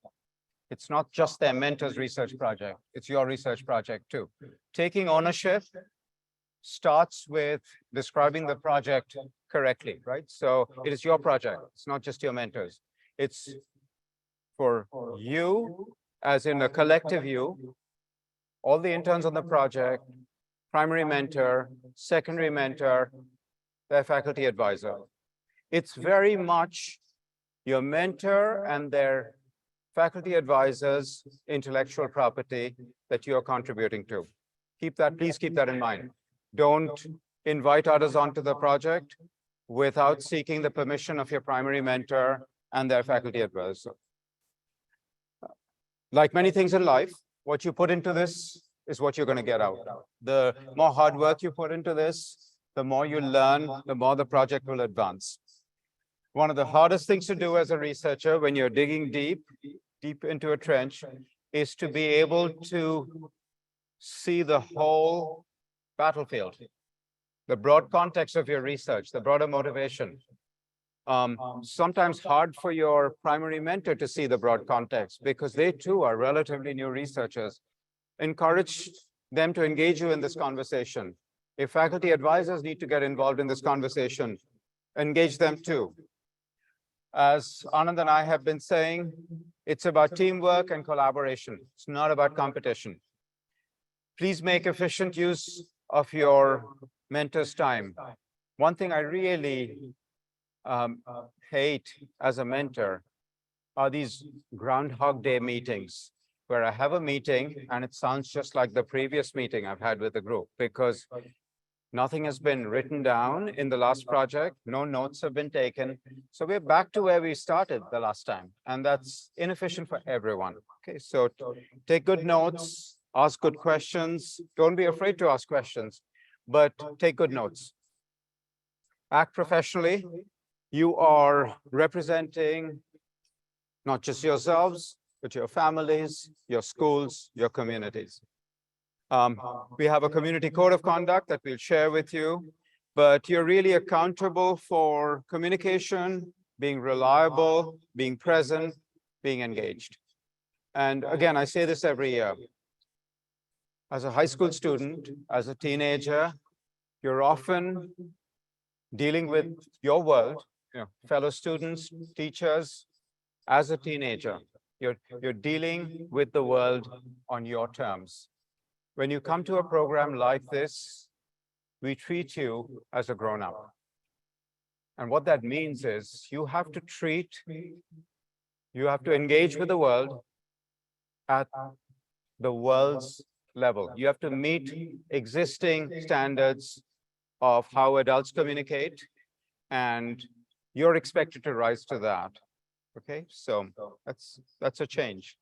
It's not just their mentor's research project, it's your research project too. Taking ownership starts with describing the project correctly, right? So it is your project, it's not just your mentors. It's for you, as in a collective you, all the interns on the project, primary mentor, secondary mentor, their faculty advisor. It's very much your mentor and their faculty advisors' intellectual property that you're contributing to. Keep that, please keep that in mind. Don't invite others onto the project. without seeking the permission of your primary mentor and their faculty advisor. Like many things in life, what you put into this is what you're going to get out. The more hard work you put into this, the more you learn, the more the project will advance. One of the hardest things to do as a researcher when you're digging deep into a trench is to be able to see the whole battlefield, the broad context of your research, the broader motivation. Sometimes hard for your primary mentor to see the broad context because they too are relatively new researchers. Encourage them to engage you in this conversation. If faculty advisors need to get involved in this conversation, engage them too. As Anand and I have been saying, it's about teamwork and collaboration. It's not about competition. Please make efficient use of your mentor's time. One thing I really hate as a mentor are these Groundhog Day meetings where I have a meeting and it sounds just like the previous meeting I've had with the group because nothing has been written down in the last project. No notes have been taken. So we're back to where we started the last time. And that's inefficient for everyone. Okay, so take good notes, ask good questions. Don't be afraid to ask questions, but take good notes. Act professionally. You are representing not just yourselves, but your families, your schools, your communities. We have a community code of conduct that we'll share with you, but you're really accountable for communication, being reliable, being present, being engaged. And again, I say this every year. As a high school student, as a teenager, you're often dealing with your world, fellow students, teachers. As a teenager, you're dealing with the world on your terms. When you come to a program like this, we treat you as a grown-up. And what that means is you have to engage with the world at the world's level. You have to meet existing standards of how adults communicate, and you're expected to rise to that. Okay, so that's a change.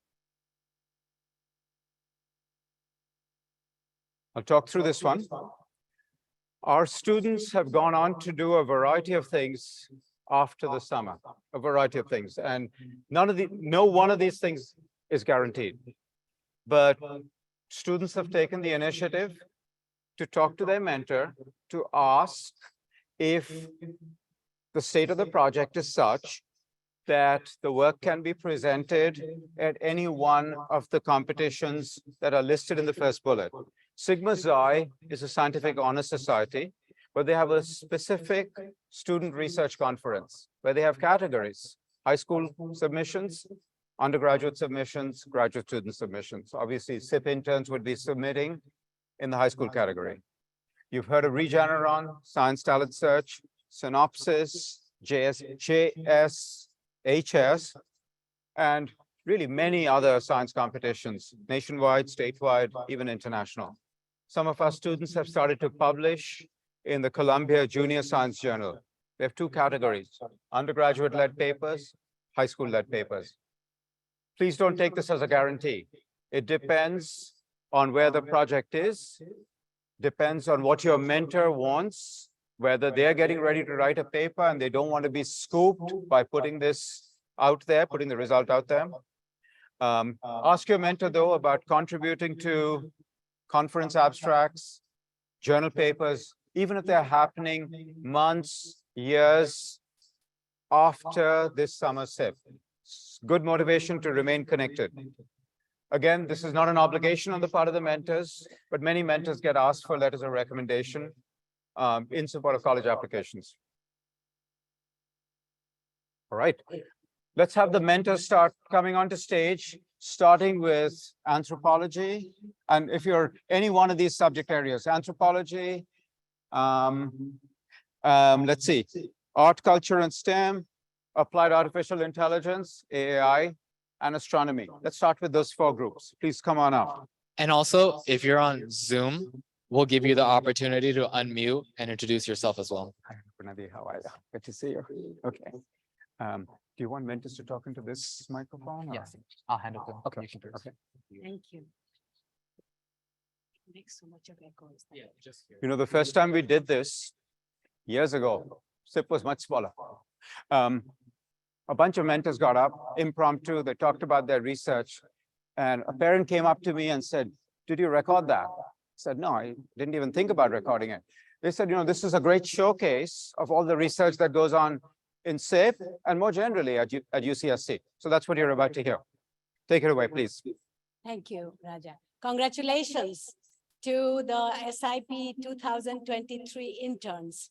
I'll talk through this one. Our students have gone on to do a variety of things after the summer, a variety of things, and no one of these things is guaranteed. But students have taken the initiative to talk to their mentor to ask if the state of the project is such that the work can be presented at any one of the competitions that are listed in the first bullet. Sigma Xi is a scientific honor society, but they have a specific student research conference where they have categories: high school submissions, undergraduate submissions, graduate student submissions. Obviously, SIP interns would be submitting in the high school category. You've heard of Regeneron, Science Talent Search, Synopsis, JSHS, and really many other science competitions, nationwide, statewide, even international. Some of our students have started to publish in the Columbia Junior Science Journal. They have two categories: undergraduate-led papers, high school-led papers. Please don't take this as a guarantee. It depends on where the project is, depends on what your mentor wants, whether they're getting ready to write a paper and they don't want to be scooped by putting this out there, putting the result out there. Ask your mentor, though, about contributing to conference abstracts, journal papers, even if they're happening months, years after this summer SIP. Good motivation to remain connected. Again, this is not an obligation on the part of the mentors, but many mentors get asked for letters of recommendation in support of college applications. All right, let's have the mentors start coming onto stage, starting with anthropology. And if you're any one of these subject areas, anthropology, let's see, art, culture, and STEM, applied artificial intelligence, AAI, and astronomy. Let's start with those four groups. Please come on up. And also, if you're on Zoom, we'll give you the opportunity to unmute and introduce yourself as well. Pranadi, how are you? Good to see you. Okay. Do you want mentors to talk into this microphone? Or? Yes, I'll hand it to them. Okay. You can do it. Okay. Thank you. Makes so much of echo. Yeah, just here. You know, the first time we did this years ago, SIP was much smaller. A bunch of mentors got up, impromptu, they talked about their research. And a parent came up to me and said, "Did you record that?" I said, "No, I didn't even think about recording it." They said, "You know, this is a great showcase of all the research that goes on in SIP and more generally at UCSC. So that's what you're about to hear. Take it away, please. Thank you, Raja. Congratulations to the SIP 2023 interns.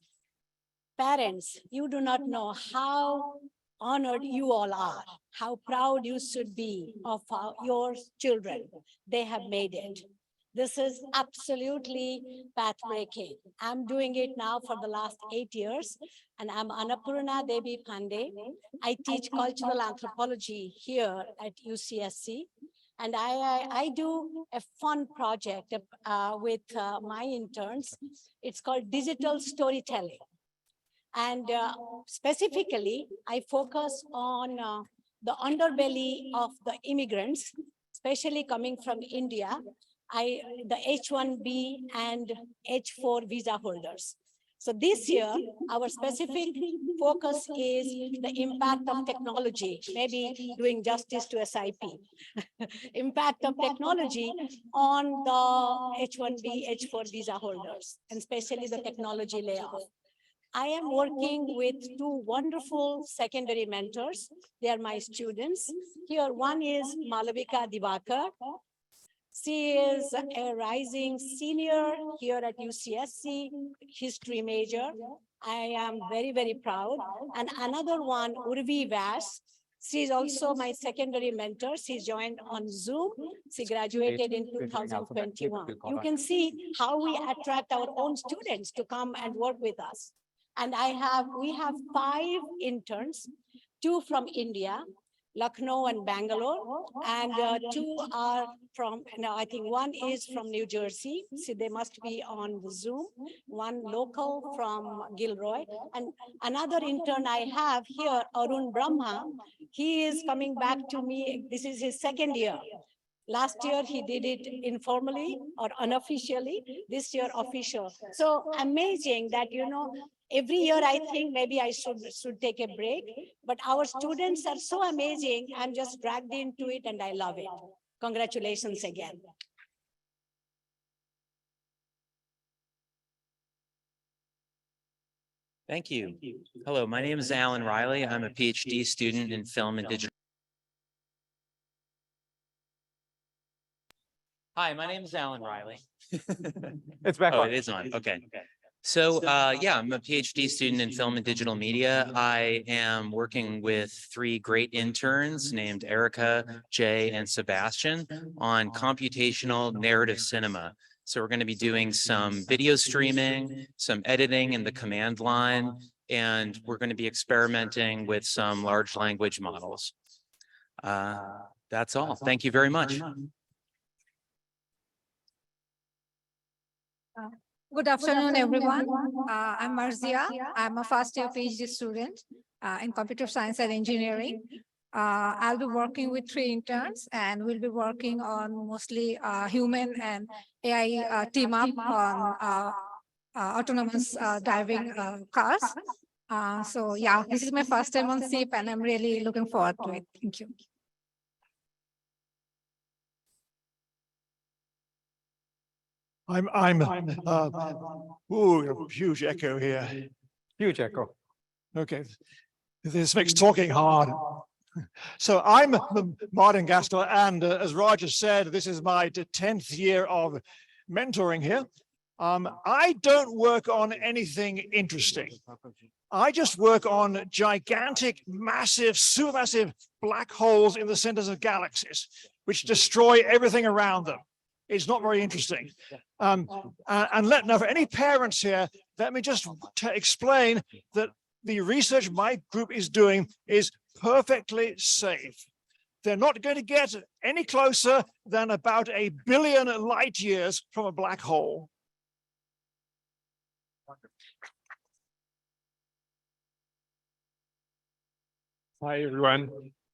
Parents, you do not know how honored you all are, how proud you should be of your children. They have made it. This is absolutely path-breaking. I'm doing it now for the last 8 years, and I'm Annapurna Devi Pandey. I teach cultural anthropology here at UCSC, and I do a fun project with my interns. It's called digital storytelling. And specifically, I focus on the underbelly of the immigrants, especially coming from India, the H-1B and H-4 visa holders. So this year, our specific focus is the impact of technology, maybe doing justice to SIP. Impact of technology on the H-1B, H-4 visa holders, and especially the technology layoff. I am working with two wonderful secondary mentors. They are my students. Here, one is Malavika Divakar. She is a rising senior here at UCSC, history major. I am very, very proud. And another one, Urvi Vas. She's also my secondary mentor. She joined on Zoom. She graduated in 2021. You can see how we attract our own students to come and work with us. And we have 5 interns, 2 from India, Lucknow and Bangalore, and 2 are from, I think one is from New Jersey, so they must be on the Zoom, one local from Gilroy, and another intern I have here, Arun Brahma, he is coming back to me, this is his 2nd year. Last year, he did it informally or unofficially, this year official. So amazing that, you know, every year I think maybe I should take a break, but our students are so amazing. I'm just dragged into it and I love it. Congratulations again. Thank you. Hello, my name is Alan Riley. I'm a PhD student in film and digital. Hi, my name is Alan Riley. It's back Oh, on. it is on. Okay. So, yeah, I'm a PhD student in film and digital media. I am working with 3 great interns named Erica, Jay, and Sebastian on computational narrative cinema. So we're going to be doing some video streaming, some editing in the command line, and we're going to be experimenting with some large language models. That's all. Thank you very much. Good afternoon, everyone. I'm Marzia. I'm a first-year PhD student in computer science and engineering. I'll be working with 3 interns, and we'll be working on mostly human and AI team up on autonomous driving cars. So yeah, this is my first time on SIP, and I'm really looking forward to it. Thank you. Huge echo here. Huge echo. Okay. This makes talking hard. So I'm Martin Gaskell, and as Roger said, this is my 10th year of mentoring here. I don't work on anything interesting. I just work on gigantic, massive, supermassive black holes in the centers of galaxies, which destroy everything around them. It's not very interesting. And now for any parents here, let me just explain that the research my group is doing is perfectly safe. They're not going to get any closer than about 1 billion light years from a black hole. Hi, everyone.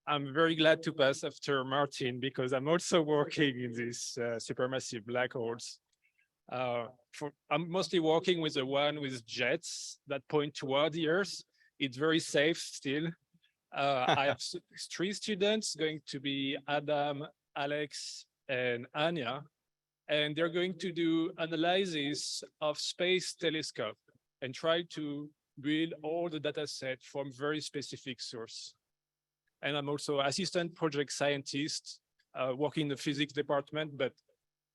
I'm very glad to pass after Martin because I'm also working in this supermassive black holes. I'm mostly working with the one with jets that point toward the Earth. It's very safe still. I have three students going to be Adam, Alex, and Anya, and they're going to do analysis of space telescope and try to build all the data set from very specific source. And I'm also assistant project scientist, working in the physics department, but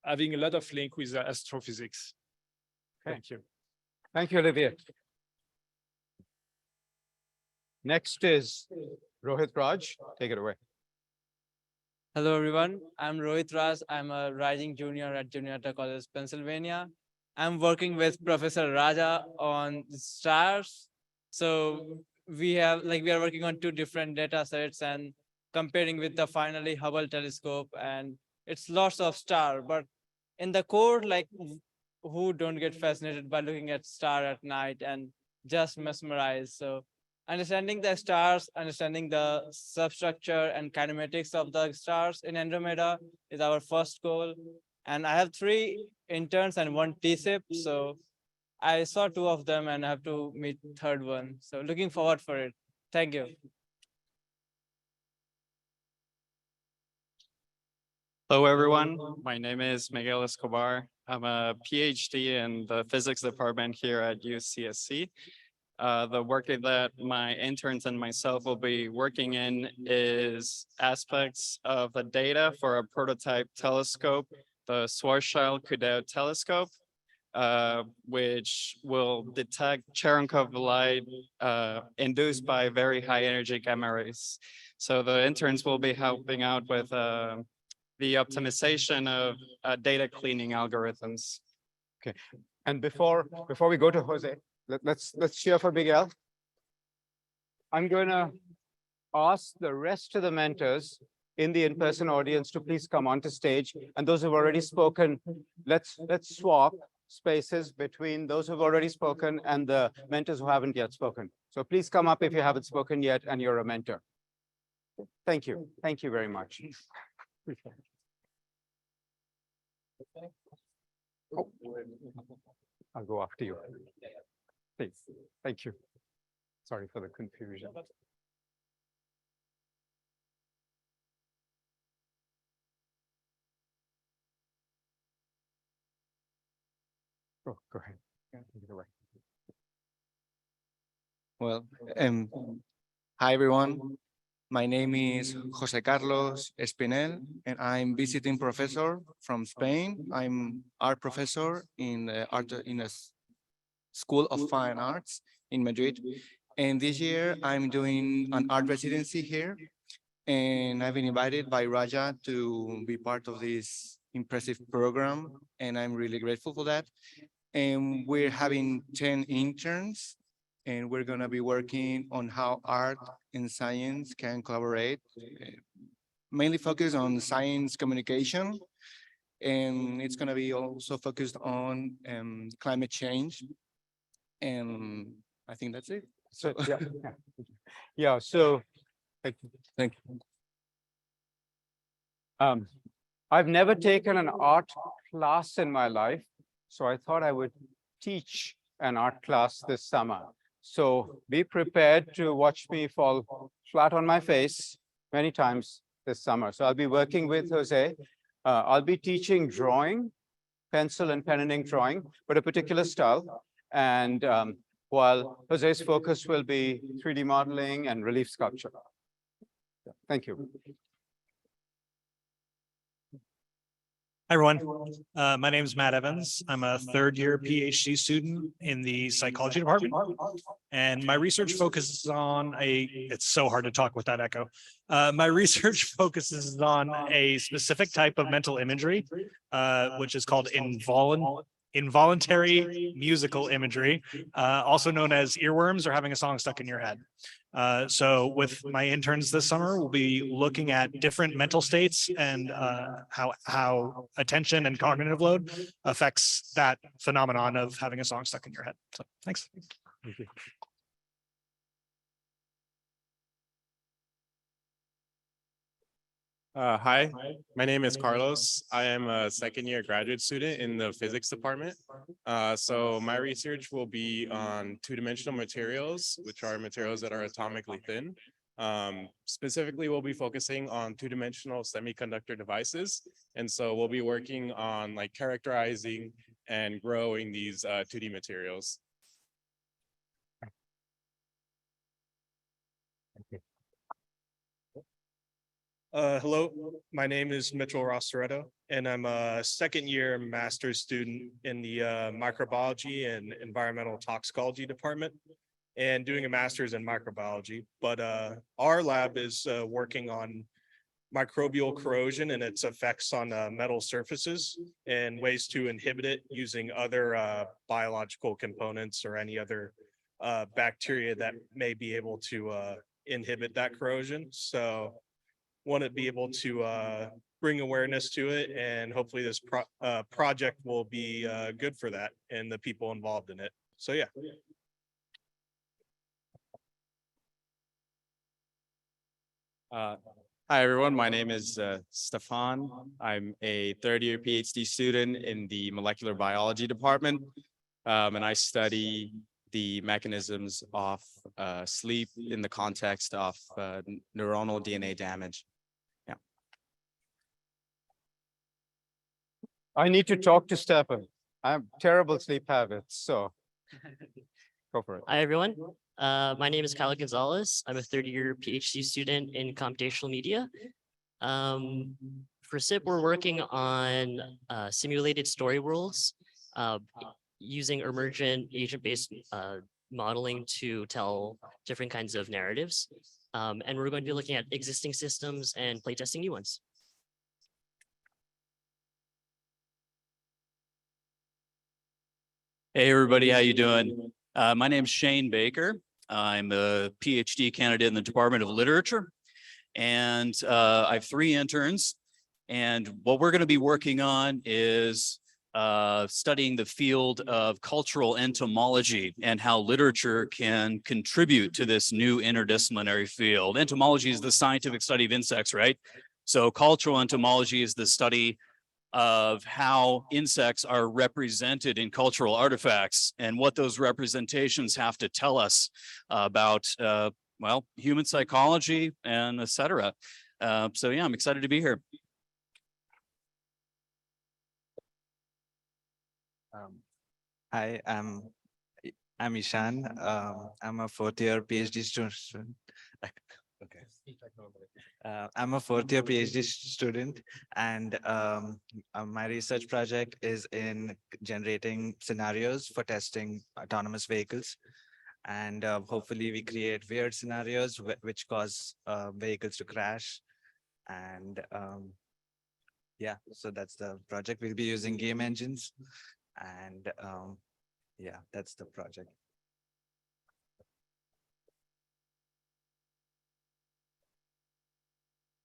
having a lot of link with astrophysics. Okay. Thank you. Thank you, Olivier. Next is Rohit Raj. Take it away. Hello, everyone. I'm Rohit Raj. I'm a rising junior at Juniata College, Pennsylvania. I'm working with Professor Raja on stars. So we are working on two different data sets and comparing with the finally Hubble telescope, and it's lots of star, but in the core, who don't get fascinated by looking at star at night and just mesmerized. So understanding the stars, understanding the substructure and kinematics of the stars in Andromeda is our first goal. And I have 3 interns and 1 TSIP. So I saw 2 of them and I have to meet third one. So looking forward for it. Thank you. Hello, everyone. My name is Miguel Escobar. I'm a PhD in the physics department here at UCSC. The work that my interns and myself will be working in is aspects of the data for a prototype telescope, the Schwarzschild-Kudau telescope, which will detect Cherenkov light induced by very high energy gamma rays. So the interns will be helping out with the optimization of data cleaning algorithms. Okay, and before we go to Jose, let's cheer for Miguel. I'm going to ask the rest of the mentors in the in-person audience to please come onto stage, and those who've already spoken, let's swap spaces between those who've already spoken and the mentors who haven't yet spoken. So please come up if you haven't spoken yet and you're a mentor. Thank you. Thank you very much. Oh, I'll go after you. Please. Thank you. Sorry for the confusion. Oh, go ahead. Take it away. Well, hi everyone. My name is Jose Carlos Espinel, and I'm visiting professor from Spain. I'm art professor in the School of Fine Arts in Madrid. And this year I'm doing an art residency here, and I've been invited by Raja to be part of this impressive program, and I'm really grateful for that. And we're having 10 interns, and we're going to be working on how art and science can collaborate, mainly focused on science communication. And it's going to be also focused on climate change. And I think that's it. So, yeah. So thank you. Thank you. I've never taken an art class in my life, so I thought I would teach an art class this summer. So be prepared to watch me fall flat on my face many times this summer. So I'll be working with Jose. I'll be teaching drawing, pencil and pen and ink drawing, but a particular style. And while Jose's focus will be 3D modeling and relief sculpture. Thank you. Hi, everyone. My name is Matt Evans. I'm a third-year PhD student in the psychology department, and my research focuses on it's so hard to talk with that echo. My research focuses on a specific type of mental imagery, which is called involuntary musical imagery, also known as earworms or having a song stuck in your head. So with my interns this summer, we'll be looking at different mental states and how attention and cognitive load affects that phenomenon of having a song stuck in your head. So thanks. Thank you. Hi, my name is Carlos. I am a second-year graduate student in the physics department. So my research will be on two-dimensional materials, which are materials that are atomically thin. Specifically, we'll be focusing on two-dimensional semiconductor devices. And so we'll be working on like characterizing and growing these 2D materials. Hello, my name is Mitchell Rosteretto, and I'm a second-year master's student in the microbiology and environmental toxicology department, and doing a master's in microbiology. But our lab is working on microbial corrosion and its effects on metal surfaces and ways to inhibit it using other biological components or any other bacteria that may be able to inhibit that corrosion. So want to be able to bring awareness to it, and hopefully this project will be good for that and the people involved in it. So yeah. Hi, everyone. My name is Stefan. I'm a third-year PhD student in the molecular biology department, and I study the mechanisms of sleep in the context of neuronal DNA damage. Yeah. I need to talk to Stefan. I have terrible sleep habits, so go for it. Hi, everyone. My name is Kyle Gonzalez. I'm a third-year PhD student in computational media. For SIP, we're working on simulated story worlds using emergent agent-based modeling to tell different kinds of narratives. And we're going to be looking at existing systems and playtesting new ones. Hey, everybody, how you doing? My name's Shane Baker. I'm a PhD candidate in the Department of Literature, and I have 3 interns. And what we're going to be working on is studying the field of cultural entomology and how literature can contribute to this new interdisciplinary field. Entomology is the scientific study of insects, right? So cultural entomology is the study of how insects are represented in cultural artifacts and what those representations have to tell us about, well, human psychology and et cetera. So yeah, I'm excited to be here. Hi, I'm Ishan. I'm a 4th-year PhD student. Okay. I'm a 4th-year PhD student, and my research project is in generating scenarios for testing autonomous vehicles. And hopefully we create weird scenarios which cause vehicles to crash. And yeah, so that's the project. We'll be using game engines. And yeah, that's the project.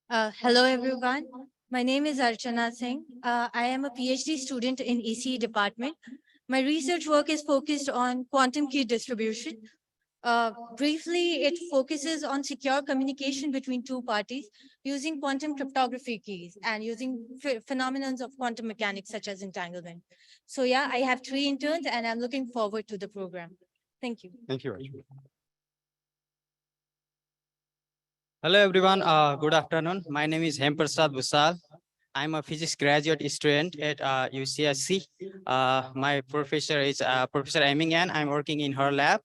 Hello, everyone. My name is Archana Singh. I am a PhD student in ECE department. My research work is focused on quantum key distribution. Briefly, it focuses on secure communication between 2 parties using quantum cryptography keys and using phenomena of quantum mechanics such as entanglement. So yeah, I have 3 interns and I'm looking forward to the program. Thank you. Thank you, Archana. Hello, everyone. Good afternoon. My name is Hemprasad Busal. I'm a physics graduate student at UCSC. My professor is Professor Emingan. I'm working in her lab.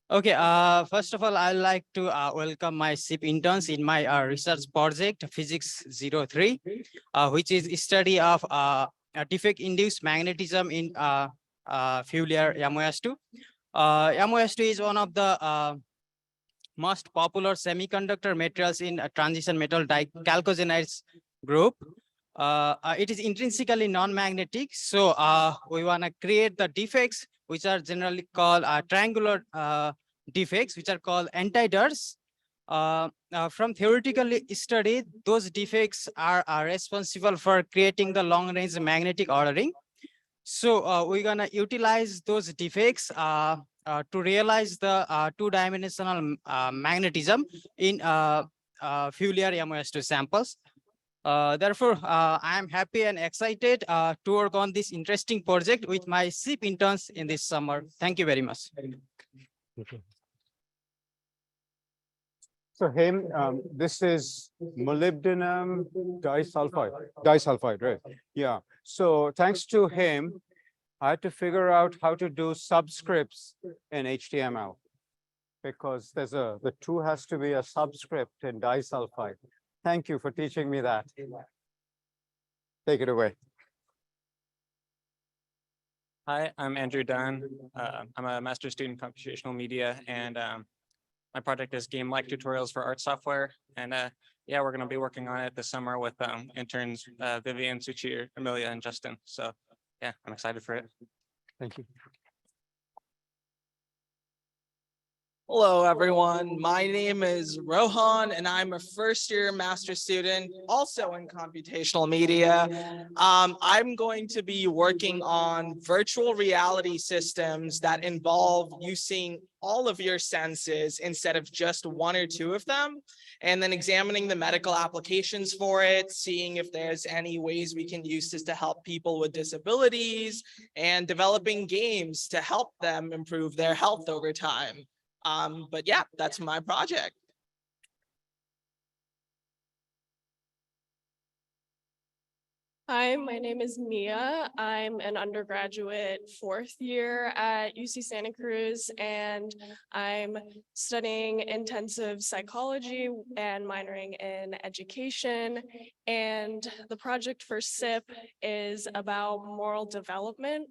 Okay, first of all, I'd like to welcome my SIP interns in my research project, Physics 03, which is a study of defect-induced magnetism in fuel-air MOS2. MOS2 is one of the most popular semiconductor materials in a transition metal dichalcogenides group. It is intrinsically non-magnetic, so we want to create the defects which are generally called triangular defects, which are called antiders. From theoretically study, those defects are responsible for creating the long-range magnetic ordering. So we're gonna utilize those defects to realize the 2-dimensional magnetism in fuel-air MOS2 samples. Therefore, I am happy and excited to work on this interesting project with my SIP interns in this summer. Thank you very much. So Hem, this is molybdenum disulfide, right? Yeah. So thanks to him, I had to figure out how to do subscripts in HTML because the two has to be a subscript in disulfide. Thank you for teaching me that. Take it away. Hi, I'm Andrew Dunn. I'm a master's student in computational media, and my project is game-like tutorials for art software. And yeah, we're going to be working on it this summer with interns Vivian, Suchir, Amelia, and Justin. So yeah, I'm excited for it. Thank you. Hello, everyone. My name is Rohan, and I'm a first-year master's student, also in computational media. I'm going to be working on virtual reality systems that involve using all of your senses instead of just one or two of them, and then examining the medical applications for it, seeing if there's any ways we can use this to help people with disabilities, and developing games to help them improve their health over time. But yeah, that's my project. Hi, my name is Mia. I'm an undergraduate 4th year at UC Santa Cruz, and I'm studying intensive psychology and minoring in education. And the project for SIP is about moral development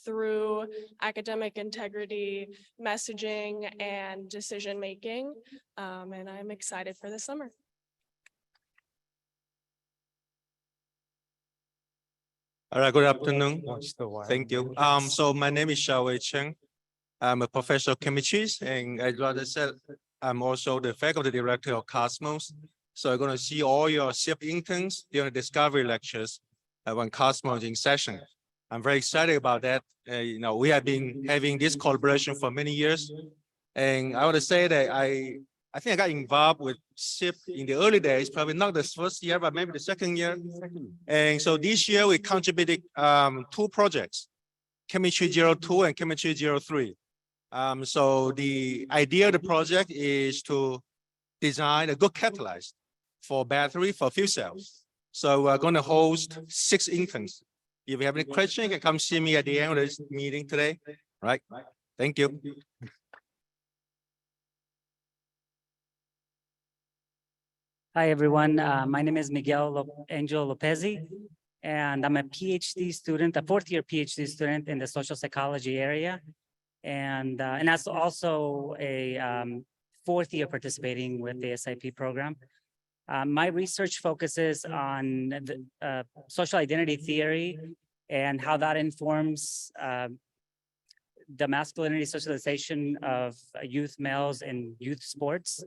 through academic integrity, messaging, and decision-making. And I'm excited for the summer. All right, good afternoon. Thank you. So my name is Xiaowei Cheng. I'm a professor of chemistry, and as Roger said, I'm also the faculty director of Cosmos. So I'm going to see all your SIP interns during the discovery lectures when Cosmos is in session. I'm very excited about that. We have been having this collaboration for many years, and I want to say that I think I got involved with SIP in the early days, probably not the first year, but maybe the second year. And so this year we contributed 2 projects, Chemistry 02 and Chemistry 03. So the idea of the project is to design a good catalyst for battery for fuel cells. So we're going to host 6 interns. If you have any questions, you can come see me at the end of this meeting today. Right? Thank you. Hi, everyone. My name is Miguel Angel Lopezi, and I'm a PhD student, a 4th year PhD student in the social psychology area. And that's also a 4th year participating with the SIP program. My research focuses on the, social identity theory and how that informs the masculinity socialization of youth males in youth sports.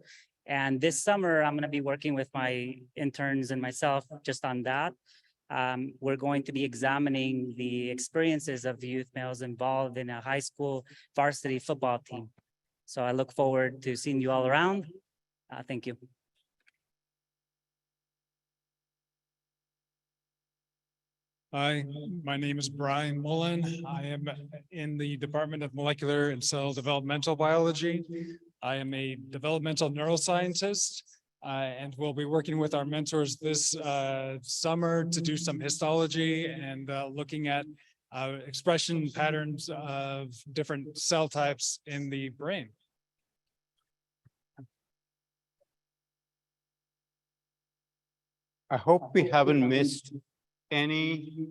And this summer, I'm going to be working with my interns and myself just on that. We're going to be examining the experiences of the youth males involved in a high school varsity football team. So I look forward to seeing you all around. Thank you. Hi, my name is Brian Mullen. I am in the Department of Molecular and Cell Developmental Biology. I am a developmental neuroscientist, and we'll be working with our mentors this summer to do some histology and looking at expression patterns of different cell types in the brain. I hope we haven't missed any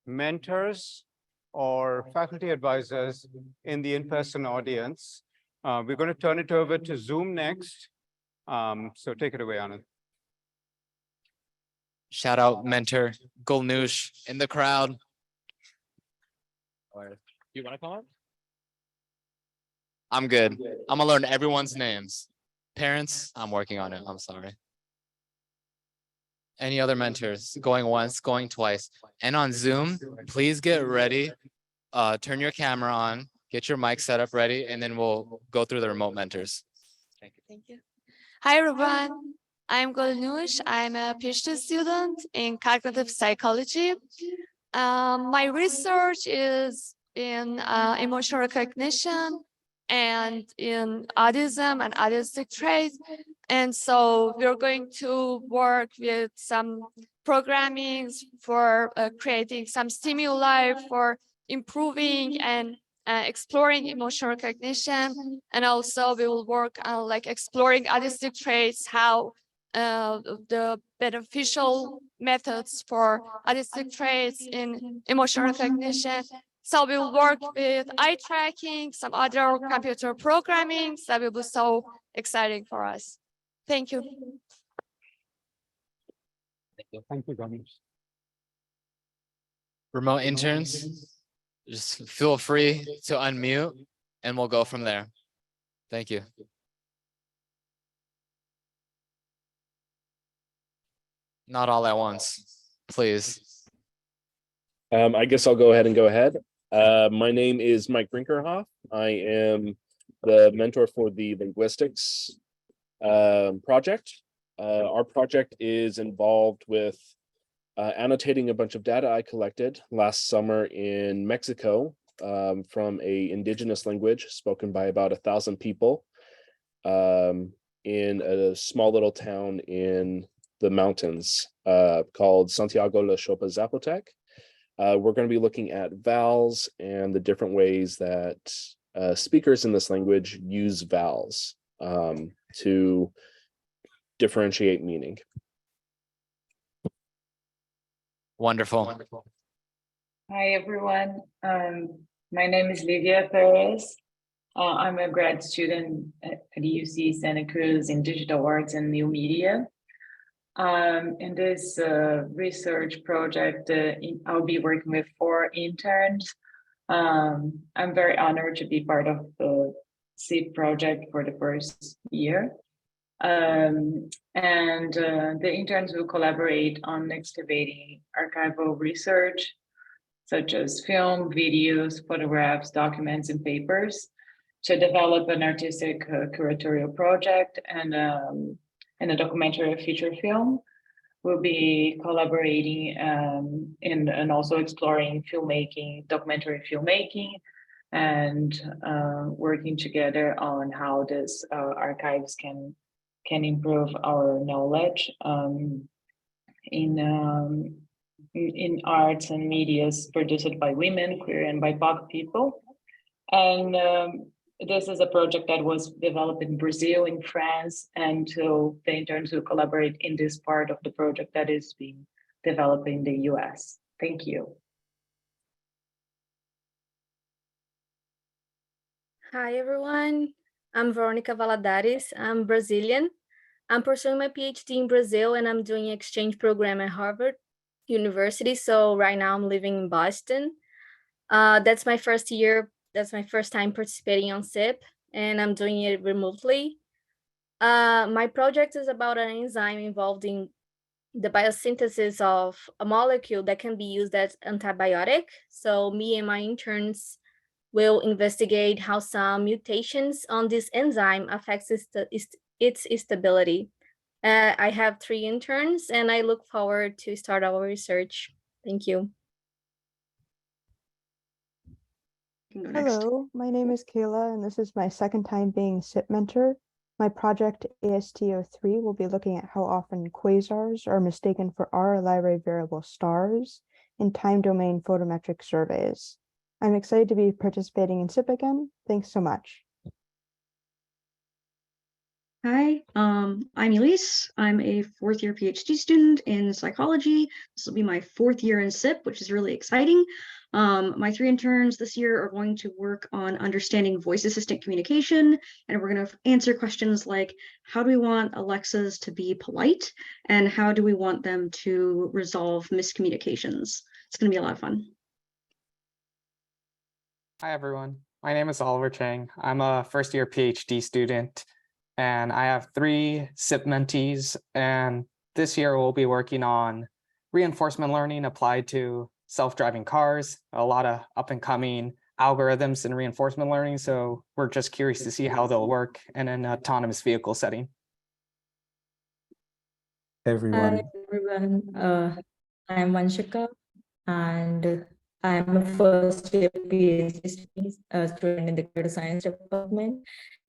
mentors or faculty advisors in the in-person audience. We're going to turn it over to Zoom next. So take it away, Anand. Shout out mentor Golnoosh in the crowd. Or you want to come up? I'm good. I'm gonna learn everyone's names. Parents, I'm working on it. I'm sorry. Any other mentors? Going once, going twice. And on Zoom, please get ready. Turn your camera on, get your mic set up ready, and then we'll go through the remote mentors. Thank you. Hi, everyone. I'm Golnush. I'm a PhD student in cognitive psychology. My research is in emotional recognition and in autism and autistic traits. And so we're going to work with some programming for creating some stimuli for improving and exploring emotional recognition. And also we will work on like exploring autistic traits, how the beneficial methods for autistic traits in emotional recognition. So we'll work with eye tracking, some other computer programming that will be so exciting for us. Thank you. Thank you, Ganesh. Remote interns, just feel free to unmute and we'll go from there. Thank you. Not all at once, please. I guess I'll go ahead. My name is Mike Brinkerhoff. I am the mentor for the linguistics project. Our project is involved with annotating a bunch of data I collected last summer in Mexico from a indigenous language spoken by about 1,000 people in a small little town in the mountains called Santiago La Chopa Zapotec. We're going to be looking at vowels and the different ways that speakers in this language use vowels to differentiate meaning. Wonderful. Hi, everyone. My name is Livia Perez. I'm a grad student at UC Santa Cruz in digital arts and new media. In this research project, I'll be working with 4 interns. I'm very honored to be part of the SIP project for the first year. The interns will collaborate on excavating archival research, such as film, videos, photographs, documents, and papers, to develop an artistic curatorial project and a documentary or feature film. We'll be collaborating and also exploring filmmaking, documentary filmmaking, and working together on how this archives can improve our knowledge in arts and medias produced by women, queer, and BIPOC people. And this is a project that was developed in Brazil, in France, and so the interns will collaborate in this part of the project that is being developed in the US. Thank you. Hi, everyone. I'm Veronica Valadares. I'm Brazilian. I'm pursuing my PhD in Brazil, and I'm doing an exchange program at Harvard University. So right now I'm living in Boston. That's my first year. That's my first time participating on SIP, and I'm doing it remotely. My project is about an enzyme involved in the biosynthesis of a molecule that can be used as antibiotic. So me and my interns will investigate how some mutations on this enzyme affects its stability. I have 3 interns, and I look forward to start our research. Thank you. Hello, my name is Kayla, and this is my second time being SIP mentor. My project AST03 will be looking at how often quasars are mistaken for R Lyrae variable stars in time domain photometric surveys. I'm excited to be participating in SIP again. Thanks so much. Hi, I'm Elise. I'm a 4th year PhD student in psychology. This will be my 4th year in SIP, which is really exciting. My 3 interns this year are going to work on understanding voice assistant communication, and we're going to answer questions like, how do we want Alexas to be polite, and how do we want them to resolve miscommunications? It's going to be a lot of fun. Hi, everyone. My name is Oliver Chang. I'm a 1st year PhD student, and I have 3 SIP mentees. And this year we'll be working on reinforcement learning applied to self-driving cars, a lot of up and coming algorithms in reinforcement learning. So we're just curious to see how they'll work in an autonomous vehicle setting. Hi everyone. everyone, I'm Vanshika and I'm a first year PhD student in the computer science department.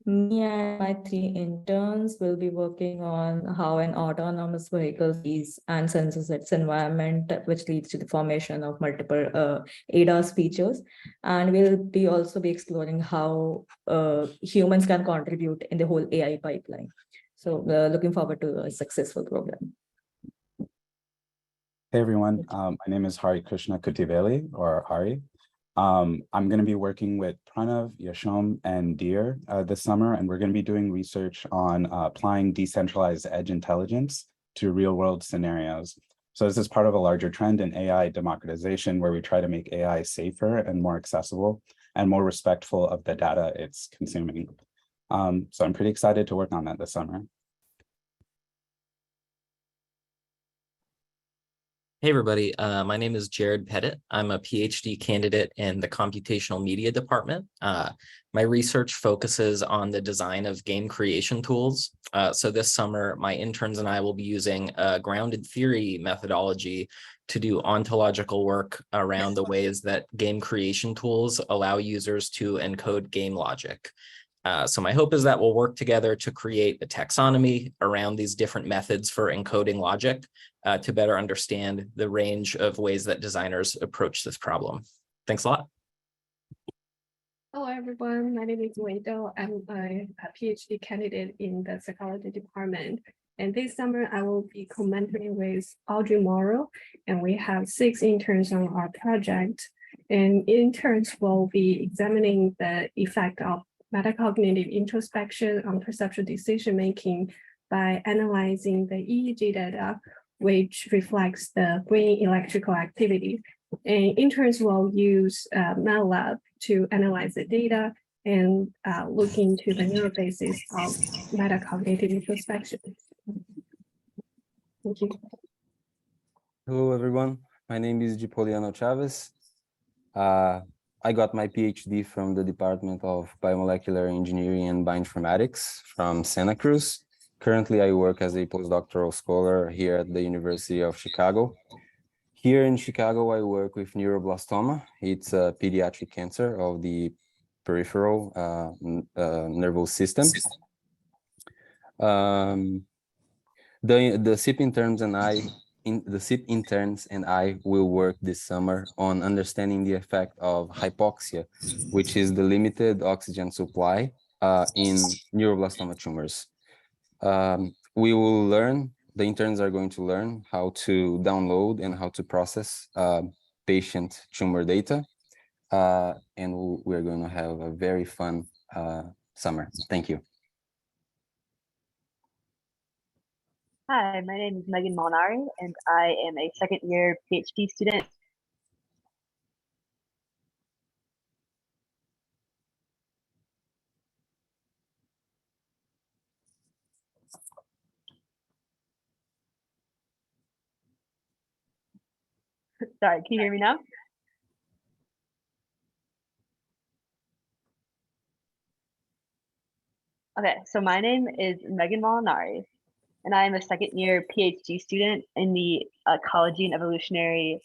Me and my 3 interns will be working on how an autonomous vehicle sees and senses its environment, which leads to the formation of multiple ADAS features. And we'll be also be exploring how humans can contribute in the whole AI pipeline. So looking forward to a successful program. Hey everyone, my name is Hari Krishna Kutiveli, or Hari. I'm going to be working with Pranav, Yashom, and Deer this summer, and we're going to be doing research on applying decentralized edge intelligence to real-world scenarios. So this is part of a larger trend in AI democratization, where we try to make AI safer and more accessible and more respectful of the data it's consuming. So I'm pretty excited to work on that this summer. Hey everybody, my name is Jared Pettit. I'm a PhD candidate in the computational media department. My research focuses on the design of game creation tools. So this summer, my interns and I will be using a grounded theory methodology to do ontological work around the ways that game creation tools allow users to encode game logic. So my hope is that we'll work together to create a taxonomy around these different methods for encoding logic to better understand the range of ways that designers approach this problem. Thanks a lot. Hello, everyone. My name is Wei-Do. I'm a PhD candidate in the psychology department. And this summer, I will be co-mentoring with Audrey Morrow, and we have 6 interns on our project. And interns will be examining the effect of metacognitive introspection on perceptual decision-making by analyzing the EEG data, which reflects the brain electrical activity. And interns will use MATLAB to analyze the data and look into the neural basis of metacognitive introspection. Thank you. Hello, everyone. My name is Gipoliano Chavez. I got my PhD from the Department of Biomolecular Engineering and Bioinformatics from Santa Cruz. Currently, I work as a postdoctoral scholar here at the University of Chicago. Here in Chicago, I work with neuroblastoma. It's a pediatric cancer of the peripheral nervous system. The SIP interns and I will work this summer on understanding the effect of hypoxia, which is the limited oxygen supply in neuroblastoma tumors. We will learn, the interns are going to learn how to download and how to process patient tumor data. And we're going to have a very fun summer. Thank you. Hi, my name is Megan Molinari, and I am a second-year PhD student. Sorry, can you hear me now? Okay, so my name is Megan Molinari, and I am a second-year PhD student in the Ecology and Evolutionary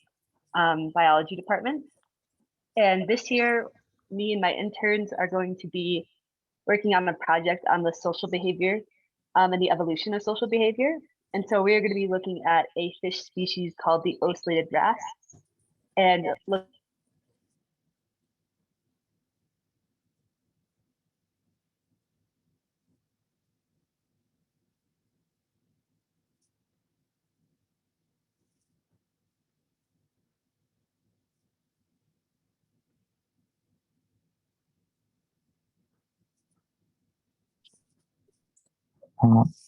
Biology department. And this year, me and my interns are going to be working on a project on the social behavior and the evolution of social behavior. And so we are going to be looking at a fish species called the ocellated wrasse, and look.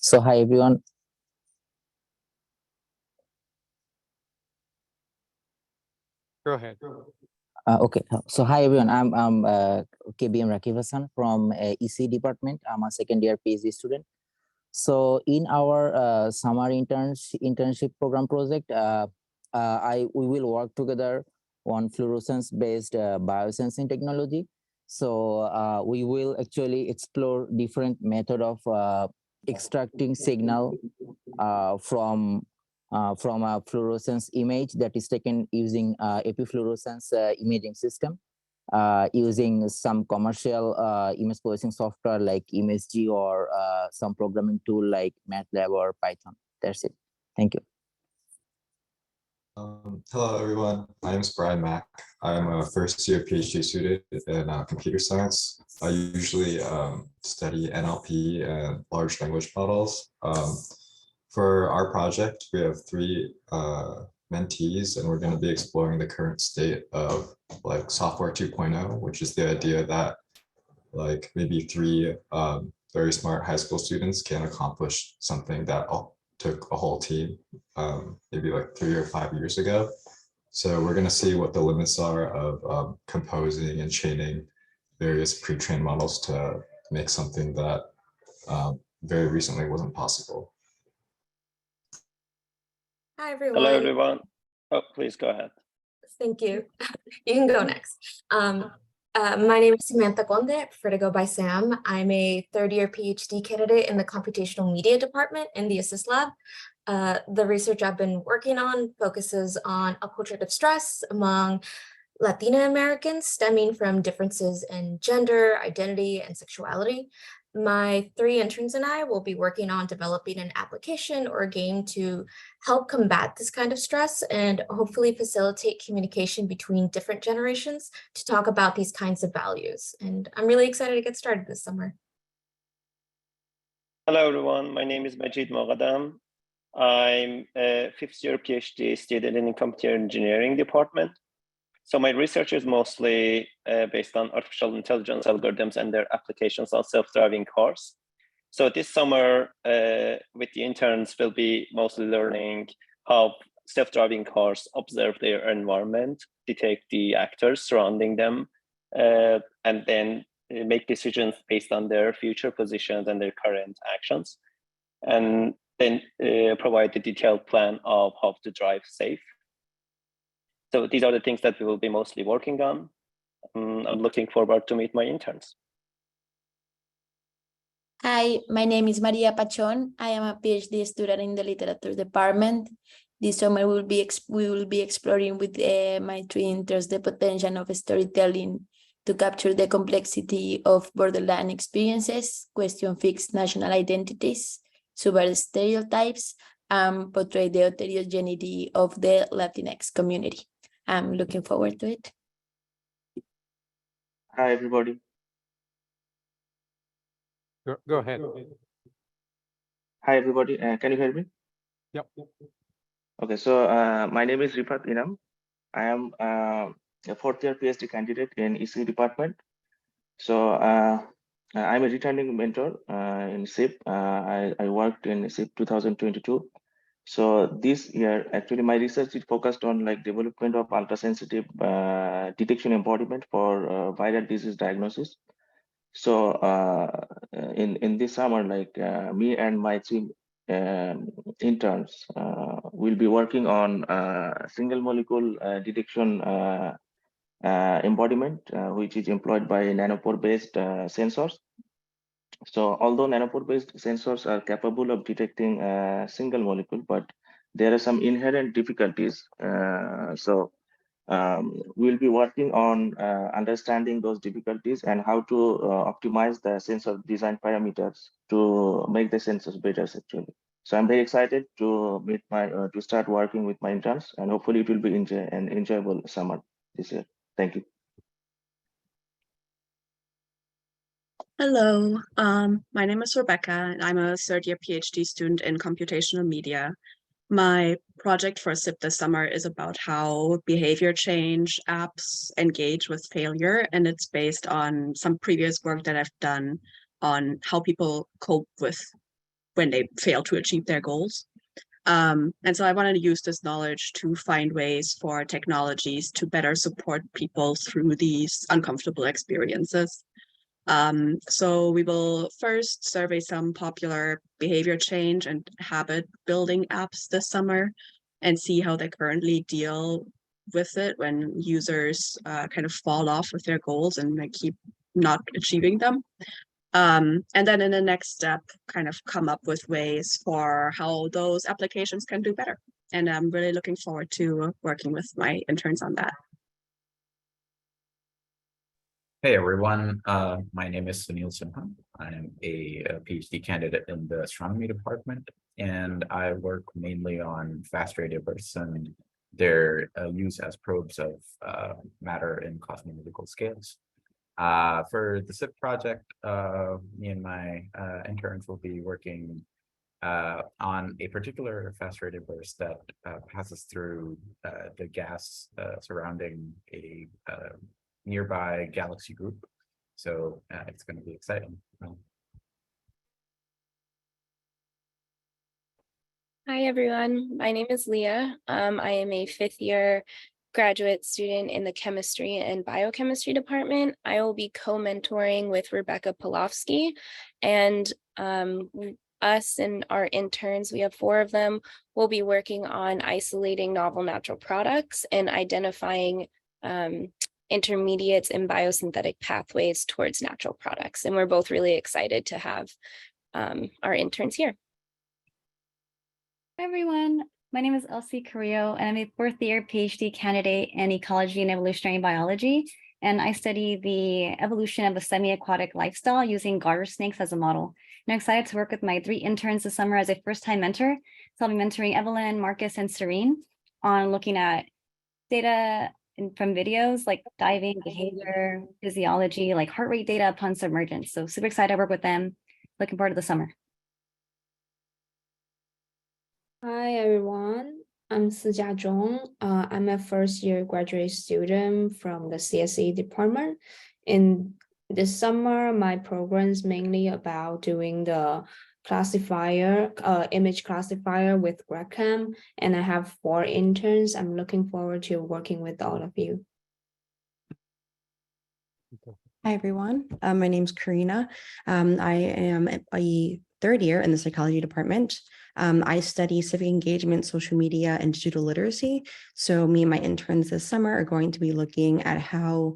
So hi everyone. Go ahead. Okay, so hi everyone. I'm KBM Rakib Hassan from EC department. I'm a second year PhD student. So in our summer internship program project, we will work together on fluorescence based biosensing technology. So we will actually explore different method of extracting signal from a fluorescence image that is taken using epifluorescence imaging system, using some commercial image processing software like ImageG or some programming tool like MATLAB or Python. That's it. Thank you. Hello, everyone. My name is Brian Mack. I'm a first-year PhD student in computer science. I usually study NLP and large language models. For our project, we have 3 mentees, and we're going to be exploring the current state of like software 2.0, which is the idea that like maybe 3 very smart high school students can accomplish something that took a whole team maybe like 3 or 5 years ago. So we're going to see what the limits are of composing and chaining various pre-trained models to make something that very recently wasn't possible. Hi, everyone. Hello, everyone. Oh, please go ahead. Thank you. You can go next. My name is Samantha Conde, prefer to go by Sam. I'm a third-year PhD candidate in the computational media department in the Assist Lab. The research I've been working on focuses on a portrait of stress among Latina Americans stemming from differences in gender, identity, and sexuality. My 3 interns and I will be working on developing an application or a game to help combat this kind of stress and hopefully facilitate communication between different generations to talk about these kinds of values. And I'm really excited to get started this summer. Hello, everyone. My name is Majid Moghadam. I'm a 5th-year PhD student in the computer engineering department. So my research is mostly based on artificial intelligence algorithms and their applications on self-driving cars. So this summer with the interns, we'll be mostly learning how self-driving cars observe their environment, detect the actors surrounding them, and then make decisions based on their future positions and their current actions, and then provide a detailed plan of how to drive safe. So these are the things that we will be mostly working on. I'm looking forward to meet my interns. Hi, my name is Maria Pachon. I am a PhD student in the literature department. This summer we will be exploring with my 3 interns the potential of storytelling to capture the complexity of borderland experiences, question fixed national identities, subvert stereotypes, and portray the heterogeneity of the Latinx community. I'm looking forward to it. Hi, everybody. Go ahead. Hi, everybody. Can you hear me? Yep. Okay, so my name is Rifat Inam. I am a 4th-year PhD candidate in EC department. So I'm a returning mentor in SIP. I worked in SIP 2022. So this year, actually, my research is focused on like development of ultrasensitive detection embodiment for viral disease diagnosis. So in this summer, like me and my 3 interns will be working on single molecule detection embodiment, which is employed by nanopore-based sensors. So although nanopore-based sensors are capable of detecting a single molecule, but there are some inherent difficulties. We'll be working on understanding those difficulties and how to optimize the sensor design parameters to make the sensors better actually. So I'm very excited to meet to start working with my interns, and hopefully it will be an enjoyable summer this year. Thank you. Hello, my name is Rebecca, and I'm a 3rd-year PhD student in computational media. My project for SIP this summer is about how behavior change apps engage with failure, and it's based on some previous work that I've done on how people cope with when they fail to achieve their goals. And so I wanted to use this knowledge to find ways for technologies to better support people through these uncomfortable experiences. So we will first survey some popular behavior change and habit building apps this summer and see how they currently deal with it when users kind of fall off with their goals and they keep not achieving them. And then in the next step, kind of come up with ways for how those applications can do better. And I'm really looking forward to working with my interns on that. Hey everyone, my name is Sunil Sinha. I'm a PhD candidate in the astronomy department, and I work mainly on fast radio bursts and their use as probes of matter in cosmological scales. For the SIP project, me and my interns will be working on a particular fast radio burst that passes through the gas surrounding a nearby galaxy group. So it's going to be exciting. Hi everyone, my name is Leah. I am a 5th year graduate student in the chemistry and biochemistry department. I will be co-mentoring with Rebecca Polofsky, and us and our interns, we have 4 of them, will be working on isolating novel natural products and identifying intermediates and biosynthetic pathways towards natural products. And we're both really excited to have our interns here. Hi everyone, my name is Elsie Carrillo and I'm a 4th year PhD candidate in ecology and evolutionary biology. And I study the evolution of a semi-aquatic lifestyle using garter snakes as a model. And I'm excited to work with my 3 interns this summer as a first-time mentor. So I'll be mentoring Evelyn, Marcus, and Serene on looking at data from videos like diving, behavior, physiology, like heart rate data upon submergence. So super excited to work with them. Looking forward to the summer. Hi everyone, I'm Sijia Zhong. I'm a 1st year graduate student from the CSE department. In this summer, my program is mainly about doing the classifier, image classifier with GradCam, and I have 4 interns. I'm looking forward to working with all of you. Hi, everyone. My name's Karina. I am a 3rd year in the psychology department. I study civic engagement, social media, and digital literacy. So me and my interns this summer are going to be looking at how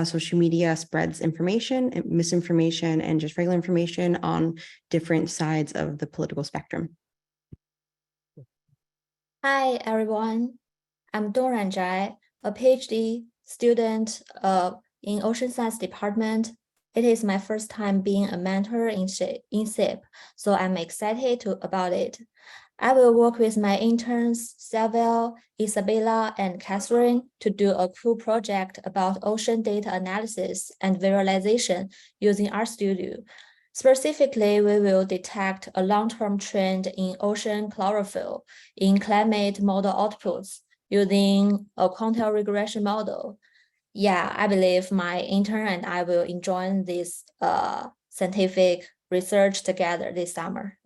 social media spreads information, and misinformation, and just regular information on different sides of the political spectrum. Hi, everyone. I'm Dongran Zhai, a PhD student in Ocean Science Department. It is my first time being a mentor in SIP, so I'm excited about it. I will work with my interns, Selvel, Isabella, and Catherine to do a cool project about ocean data analysis and visualization using RStudio. Specifically, we will detect a long-term trend in ocean chlorophyll in climate model outputs using a quantile regression model. Yeah, I believe my intern and I will enjoy this scientific research together this summer.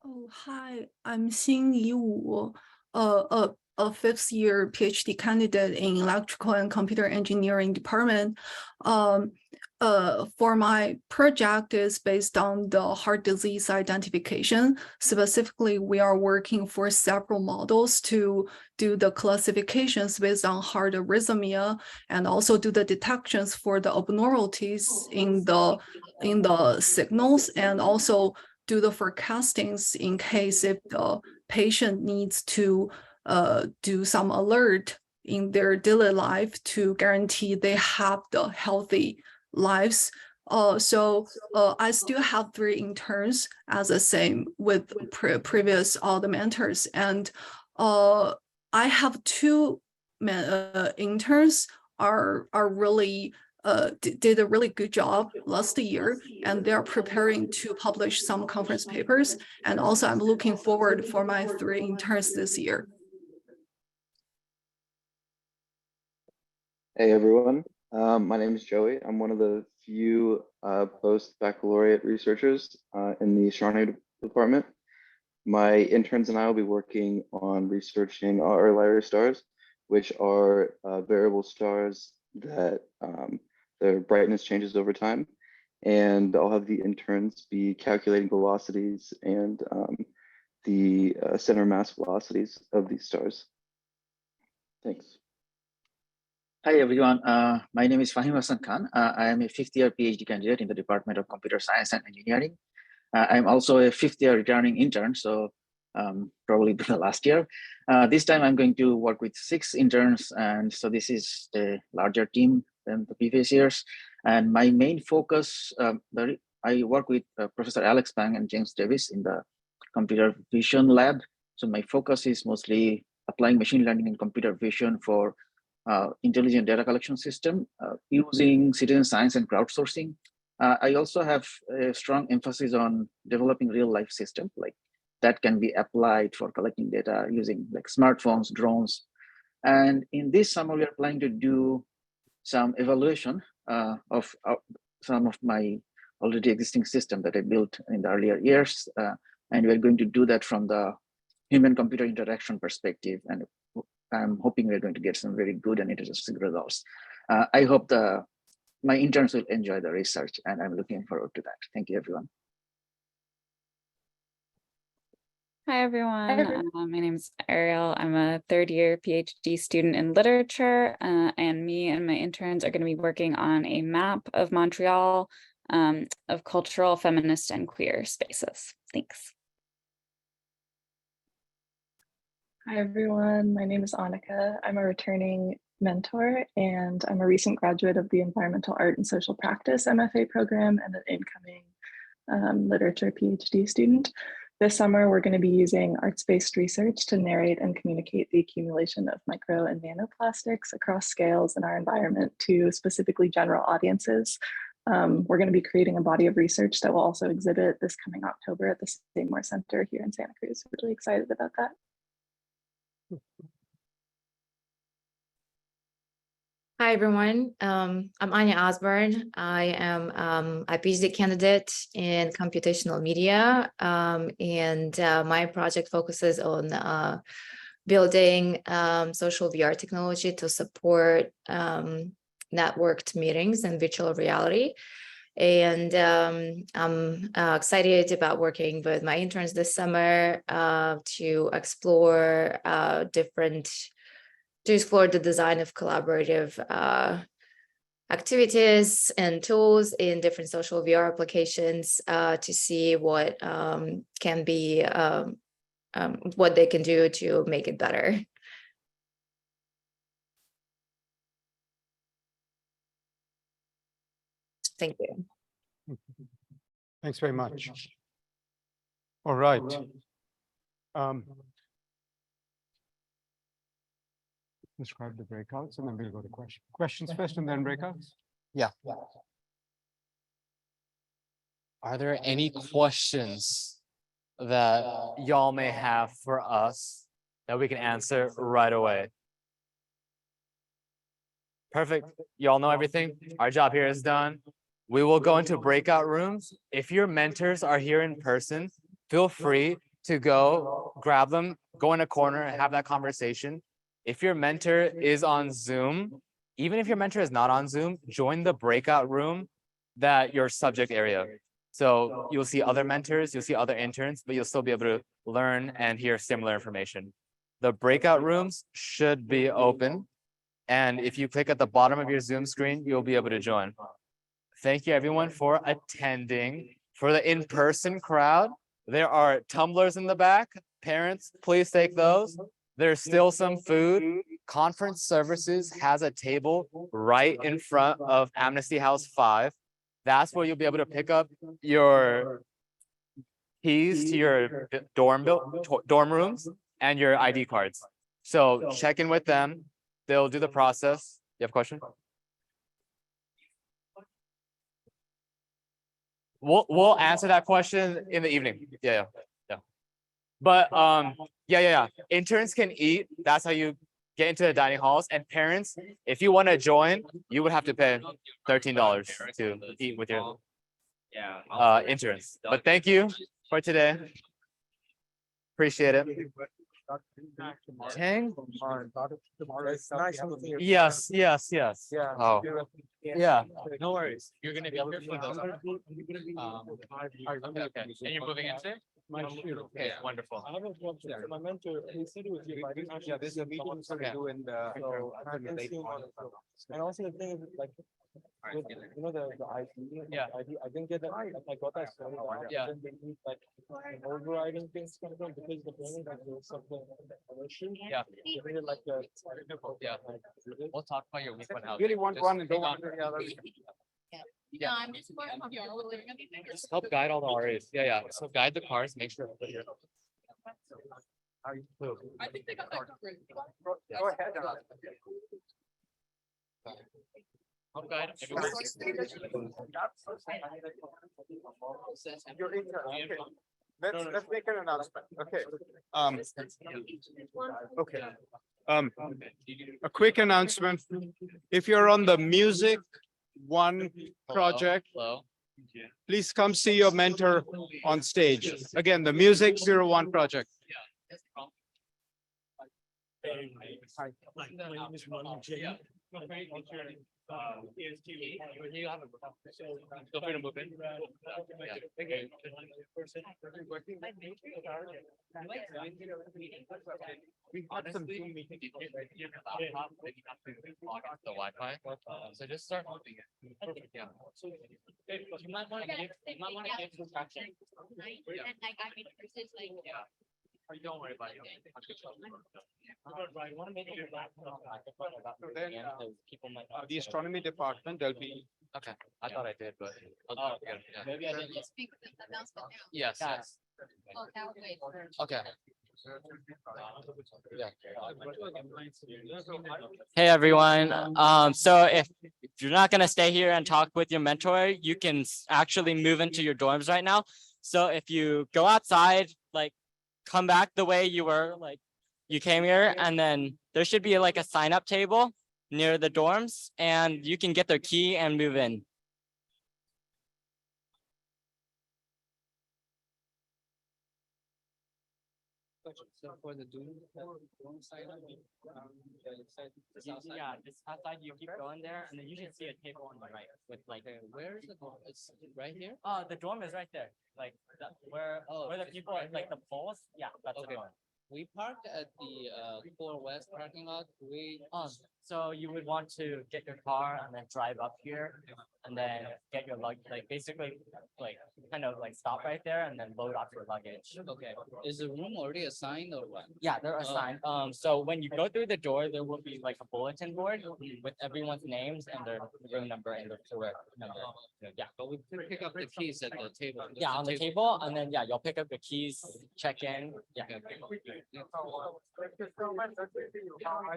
Oh, hi, I'm Xin Yiwu, a 5th year PhD candidate in electrical and computer engineering department. For my project is based on the heart disease identification. Specifically, we are working for several models to do the classifications based on heart arrhythmia and also do the detections for the abnormalities in the signals, and also do the forecastings in case if the patient needs to do some alert in their daily life to guarantee they have the healthy lives. So I still have 3 interns as the same with previous all the mentors, and I have 2 interns are really did a really good job last year, and they're preparing to publish some conference papers. And also I'm looking forward for my 3 interns this year. Hey everyone, my name is Joey. I'm one of the few post-baccalaureate researchers in the astronomy department. My interns and I will be working on researching our Lyra stars, which are variable stars that their brightness changes over time. And I'll have the interns be calculating velocities and the center mass velocities of these stars. Thanks. Hi everyone, my name is Fahim Hassan Khan. I am a fifth-year PhD candidate in the Department of Computer Science and Engineering. I'm also a fifth-year returning intern, so probably the last year. This time I'm going to work with 6 interns, and so this is a larger team than the previous years. And my main focus, I work with Professor Alex Pang and James Davis in the computer vision lab. So my focus is mostly applying machine learning and computer vision for intelligent data collection system using citizen science and crowdsourcing. I also have a strong emphasis on developing real life systems like that can be applied for collecting data using like smartphones, drones. And in this summer, we are planning to do some evaluation of some of my already existing system that I built in the earlier years. And we're going to do that from the human-computer interaction perspective. And I'm hoping we're going to get some very good and interesting results. I hope my interns will enjoy the research, and I'm looking forward to that. Thank you, everyone. Hi, everyone. My name is Ariel. I'm a third-year PhD student in literature, and me and my interns are going to be working on a map of Montreal of cultural, feminist, and queer spaces. Thanks. Hi, everyone. My name is Annika. I'm a returning mentor, and I'm a recent graduate of the Environmental Art and Social Practice MFA program and an incoming literature PhD student. This summer, we're going to be using arts-based research to narrate and communicate the accumulation of micro and nanoplastics across scales in our environment to specifically general audiences. We're going to be creating a body of research that will also exhibit this coming October at the Seymour Center here in Santa Cruz. We're really excited about that. Hi, everyone. I'm Anya Osborne. I am a PhD candidate in computational media, and my project focuses on building social VR technology to support networked meetings and virtual reality. And I'm excited about working with my interns this summer to explore the design of collaborative activities and tools in different social VR applications to see what can be what they can do to make it better. Thank you. Thanks very much. All right. Describe the breakouts and then we'll go to questions. Questions first and then breakouts? Yeah. Are there any questions that y'all may have for us that we can answer right away? Perfect. Y'all know everything. Our job here is done. We will go into breakout rooms. If your mentors are here in person, feel free to go grab them, go in a corner and have that conversation. If your mentor is on Zoom, even if your mentor is not on Zoom, join the breakout room that your subject area. So you'll see other mentors, you'll see other interns, but you'll still be able to learn and hear similar information. The breakout rooms should be open. And if you click at the bottom of your Zoom screen, you'll be able to join. Thank you everyone for attending. For the in-person crowd, there are tumblers in the back. Parents, please take those. There's still some food. Conference Services has a table right in front of Amnesty House 5. That's where you'll be able to pick up your keys to your dorm rooms and your ID cards. So check in with them. They'll do the process. You have a question? We'll answer that question in the evening. Yeah. But yeah. Interns can eat. That's how you get into the dining halls. And parents, if you want to join, you would have to pay $13 to eat with your interns. But thank you for today. Appreciate it. Tang? Yes, yes, yes. Yeah. Oh. Yeah. No worries. You're gonna be here for those. Okay, okay. And you're moving into? Okay, wonderful. My mentor, he said it was you, but I didn't actually. Yeah, this is a meeting we're doing the. And also the thing is like. You know the ID. Yeah. I didn't get that. I got that. Yeah. Then they need like overriding things kind of thing because the payment like there was something. Yeah. They needed like a. Yeah. We'll talk about your week one out. Really want Just one and don't hang on. want the other. Yeah. Just help guide all the RAs. Yeah, yeah. So guide the cars, make sure. That you're... I think they got that covered. Go ahead. Help guide everyone. You're intern. Okay. Let's make an announcement. Okay. Okay. A quick announcement. If you're on the music one project, please come see your mentor on stage. Again, the Music 01 project. Hi. My name is Manu Jain. You have a feel free to move in. We've got some Zoom meetings. The Wi-Fi. So just start moving it. Perfect. Yeah. So you might want to give some traction. Yeah. Don't worry about it. I want to make it people might. The astronomy department, there'll be. Okay, I thought I did, but. Maybe I didn't. Speak with the announcement now. Yes, yes. Oh, now wait. Okay. Yeah. Hey everyone. So if you're not gonna stay here and talk with your mentor, you can actually move into your dorms right now. So if you go outside, like come back the way you were, like you came here, and then there should be like a sign up table near the dorms and you can get their key and move in. So for the dorm side, Yeah, just outside you keep going there and then you should see a table on the right with like. where is the dorm? It's right here. Oh, the dorm is right there. Like where the people are, like the poles. Yeah, that's the dorm. We parked at the Core West parking lot. So you would want to get your car and then drive up here and then get your luggage, like basically like kind of like stop right there and then load up your luggage. Okay. Is the room already assigned or what? Yeah, they're assigned. So when you go through the door, there will be like a bulletin board with everyone's names and their room number and their floor number. Yeah. But we could pick up the keys at the table. Yeah, on the table, and then you'll pick up the keys, check in. Yeah.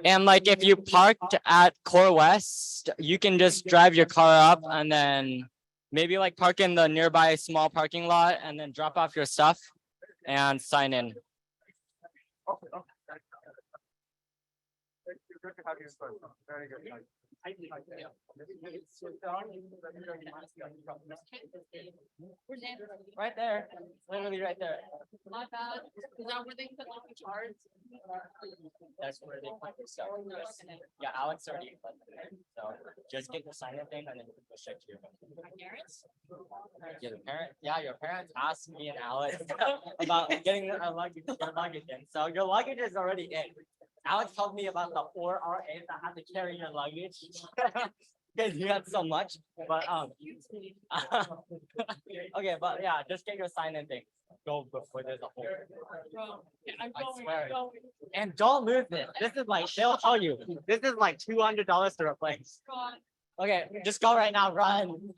And like if you parked at Core West, you can just drive your car up and then maybe like park in the nearby small parking lot and then drop off your stuff and sign in. Good to have you. Very good. Right there, literally right there. My bad. Is that where they put like the cards? That's where they put the stuff. Yeah, Alex already put it there. So just get the sign-in thing and then you can go check your. My parents? Yeah, your parents asked me and Alex about getting your luggage in. So your luggage is already in. Alex told me about the 4 RAs that had to carry your luggage because you had so much. But okay, but yeah, just get your sign-in thing. Go before there's a hole. I swear. And don't move this. This is like they'll tell you. This is like $200 to replace. Okay, just go right now. Run.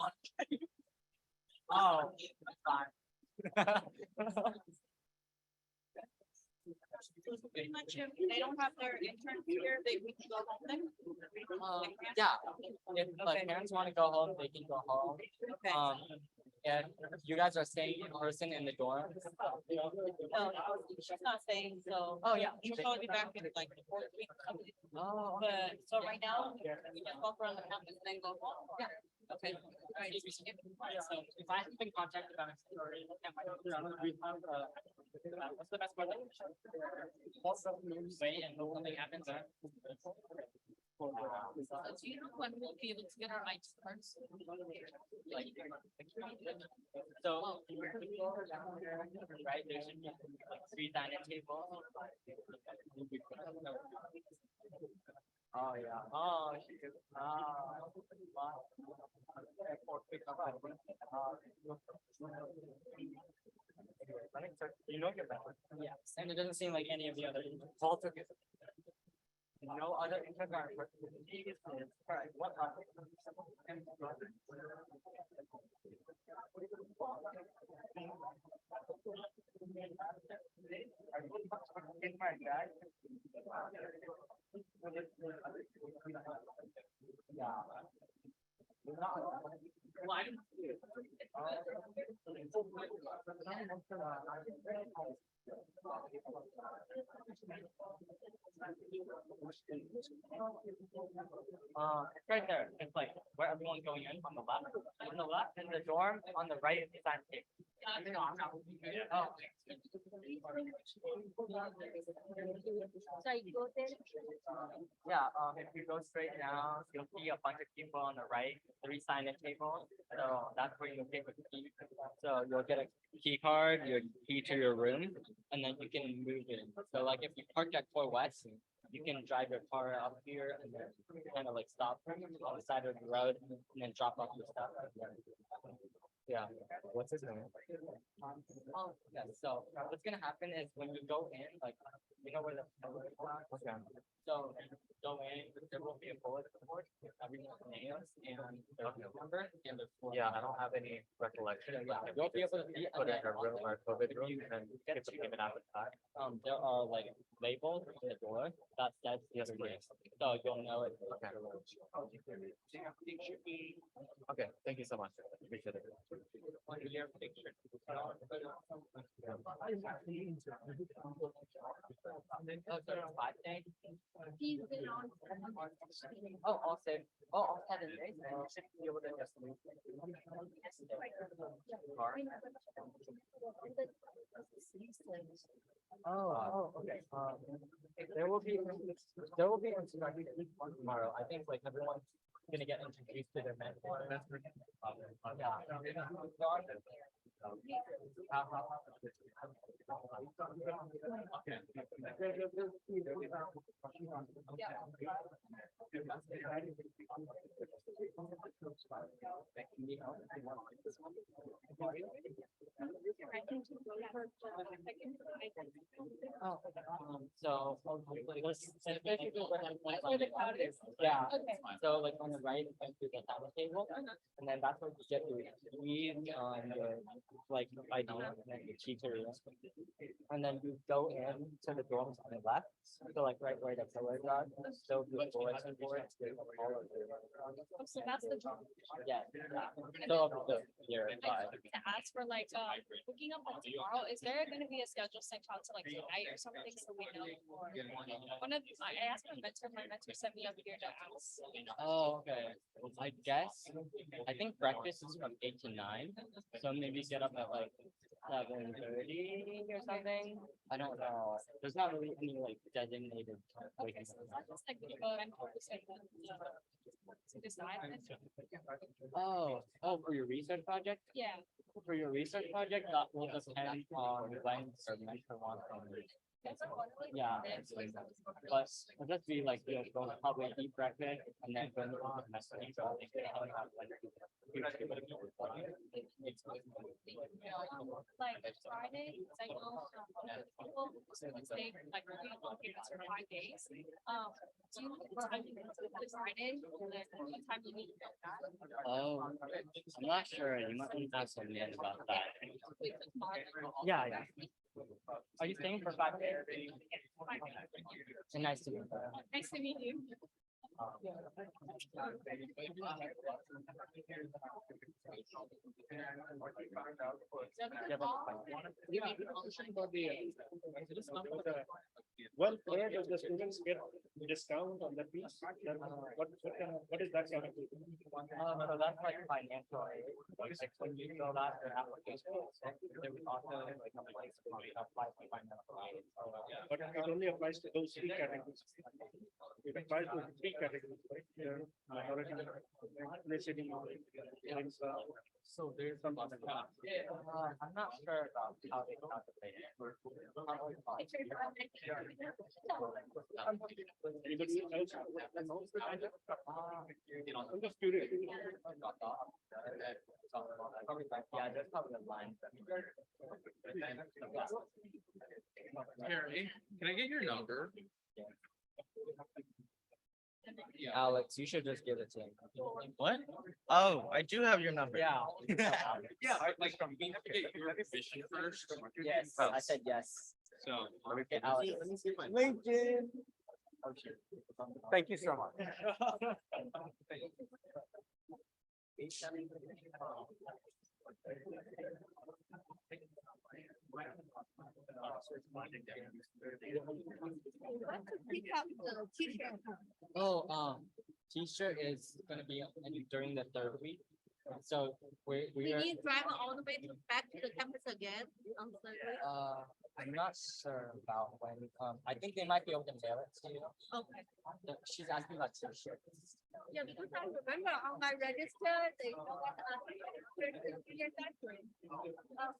Oh, fine. Pretty much if they don't have their interns here, we can go home then. Yeah, if the parents want to go home, they can go home. And you guys are staying in person in the dorm? No, she's not staying, so. Oh, yeah. She'll probably be back in like the 4th week. Oh. But, so right now, we just walk around the campus and then go home. Yeah. Okay. Alright, so if I have been contacted by my what's the best part of wait and hope something happens, huh? Do you know when we'll be able to get our mics first? Like, so, right, there should be like 3 dining tables. Oh yeah. Oh shoot. Wow. Airport pickup. You know your better. Yes, and it doesn't seem like any of the other Paul took it. No other interns are correct. What yeah. Well, I didn't see it. It's right there. It's like where everyone's going in on the left. On the left in the dorm, on the right is that table. No, I'm not. Oh. So you go there? Yeah, if you go straight down, you'll see a bunch of people on the right, 3 sign-in tables. So that's where you'll get a key. So you'll get a key card, your key to your room, and then you can move in. So like if you parked at Core West, you can drive your car up here and then kind of like stop on the side of the road and then drop off your stuff. Yeah. What's his name? Yeah, so what's gonna happen is when you go in, like, you know where the okay. So go in, there will be a bullet board with everyone's names and their number and their floor. Yeah, I don't have any recollection. Yeah, you'll be able to see Put it in a room or COVID room and get the payment out of that. there are like labels on the door that says the other name. So you'll know it. Okay, thank you so much. Appreciate it. On your picture. He's been on. Oh, all 7 days. And you should be able to just move. Okay. There will be instructions tomorrow. I think like everyone's gonna get introduced to their mentor. So basically where the crowd is. Yeah. Okay. So like on the right, is the table table, and then that's where you get your keys on your like ID and then your key to your and then you go in to the dorms on the left. So like right where the pillar guard, so the bulletin boards with all of your. So that's the job. Yeah. So here. I wanted to ask for like booking up on tomorrow. Is there going to be a schedule sent out to like tonight or something so we know? One of I asked my mentor sent me up here to ask. Oh, okay. I guess I think breakfast is from 8 to 9, so maybe get up at like 7:30 or something. I don't know. There's not really any like designated. Okay, so that's just like mentor to decide. Oh, for your research project? Yeah. For your research project, that will depend on when your mentor wants to meet. Yeah, but it'll just be like you'll go probably eat breakfast and then go to the message. Like Friday, I know people stay like give us for 5 days. Do you know what time you need to go Friday? What time you need to go back? Oh, I'm not sure. You might want to ask someone about that. Yeah, yeah. Are you staying for 5 days? And nice to meet you. Nice to meet you. Well, where does the students get discount on the fees? What is that kind of? So that's like financial aid. Like when you fill out your application, there was also like a place where you apply for financial aid. But it only applies to those three categories. It applies to three categories, right? Minority, ethnicity, and, so there's some other. I'm not sure about how they calculate it. Anybody else? I'm just curious. Yeah, there's probably a line. Harry, can I get your number? Alex, you should just give it to him. What? Oh, I do have your number. Yeah. Yeah, like from being vision first. Yes, I said yes. So. Okay, Alex. LinkedIn. Thank you so much. Oh, t-shirt is gonna be during the third week. So we are. We need driver all the way back to the campus again on Sunday. I'm not sure about when. I think they might be able to mail it to you. Okay. She's asking about t-shirts. Yeah, because I remember on my register, they told us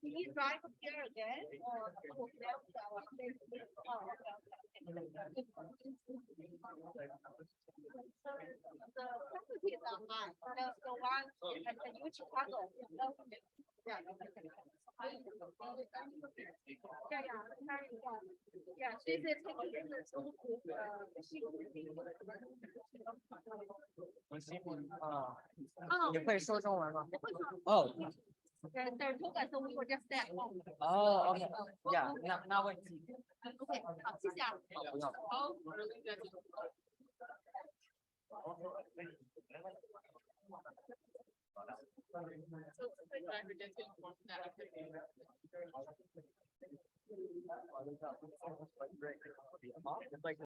we need drive here again or. The faculty is online, the one at U Chicago. Yeah. Yeah, she's a taking the school group. Oh. 你会说中文吗？哦。They're told us we were just there. Oh, okay. Yeah, 那问题。OK，好，谢谢啊。不用。好。It's like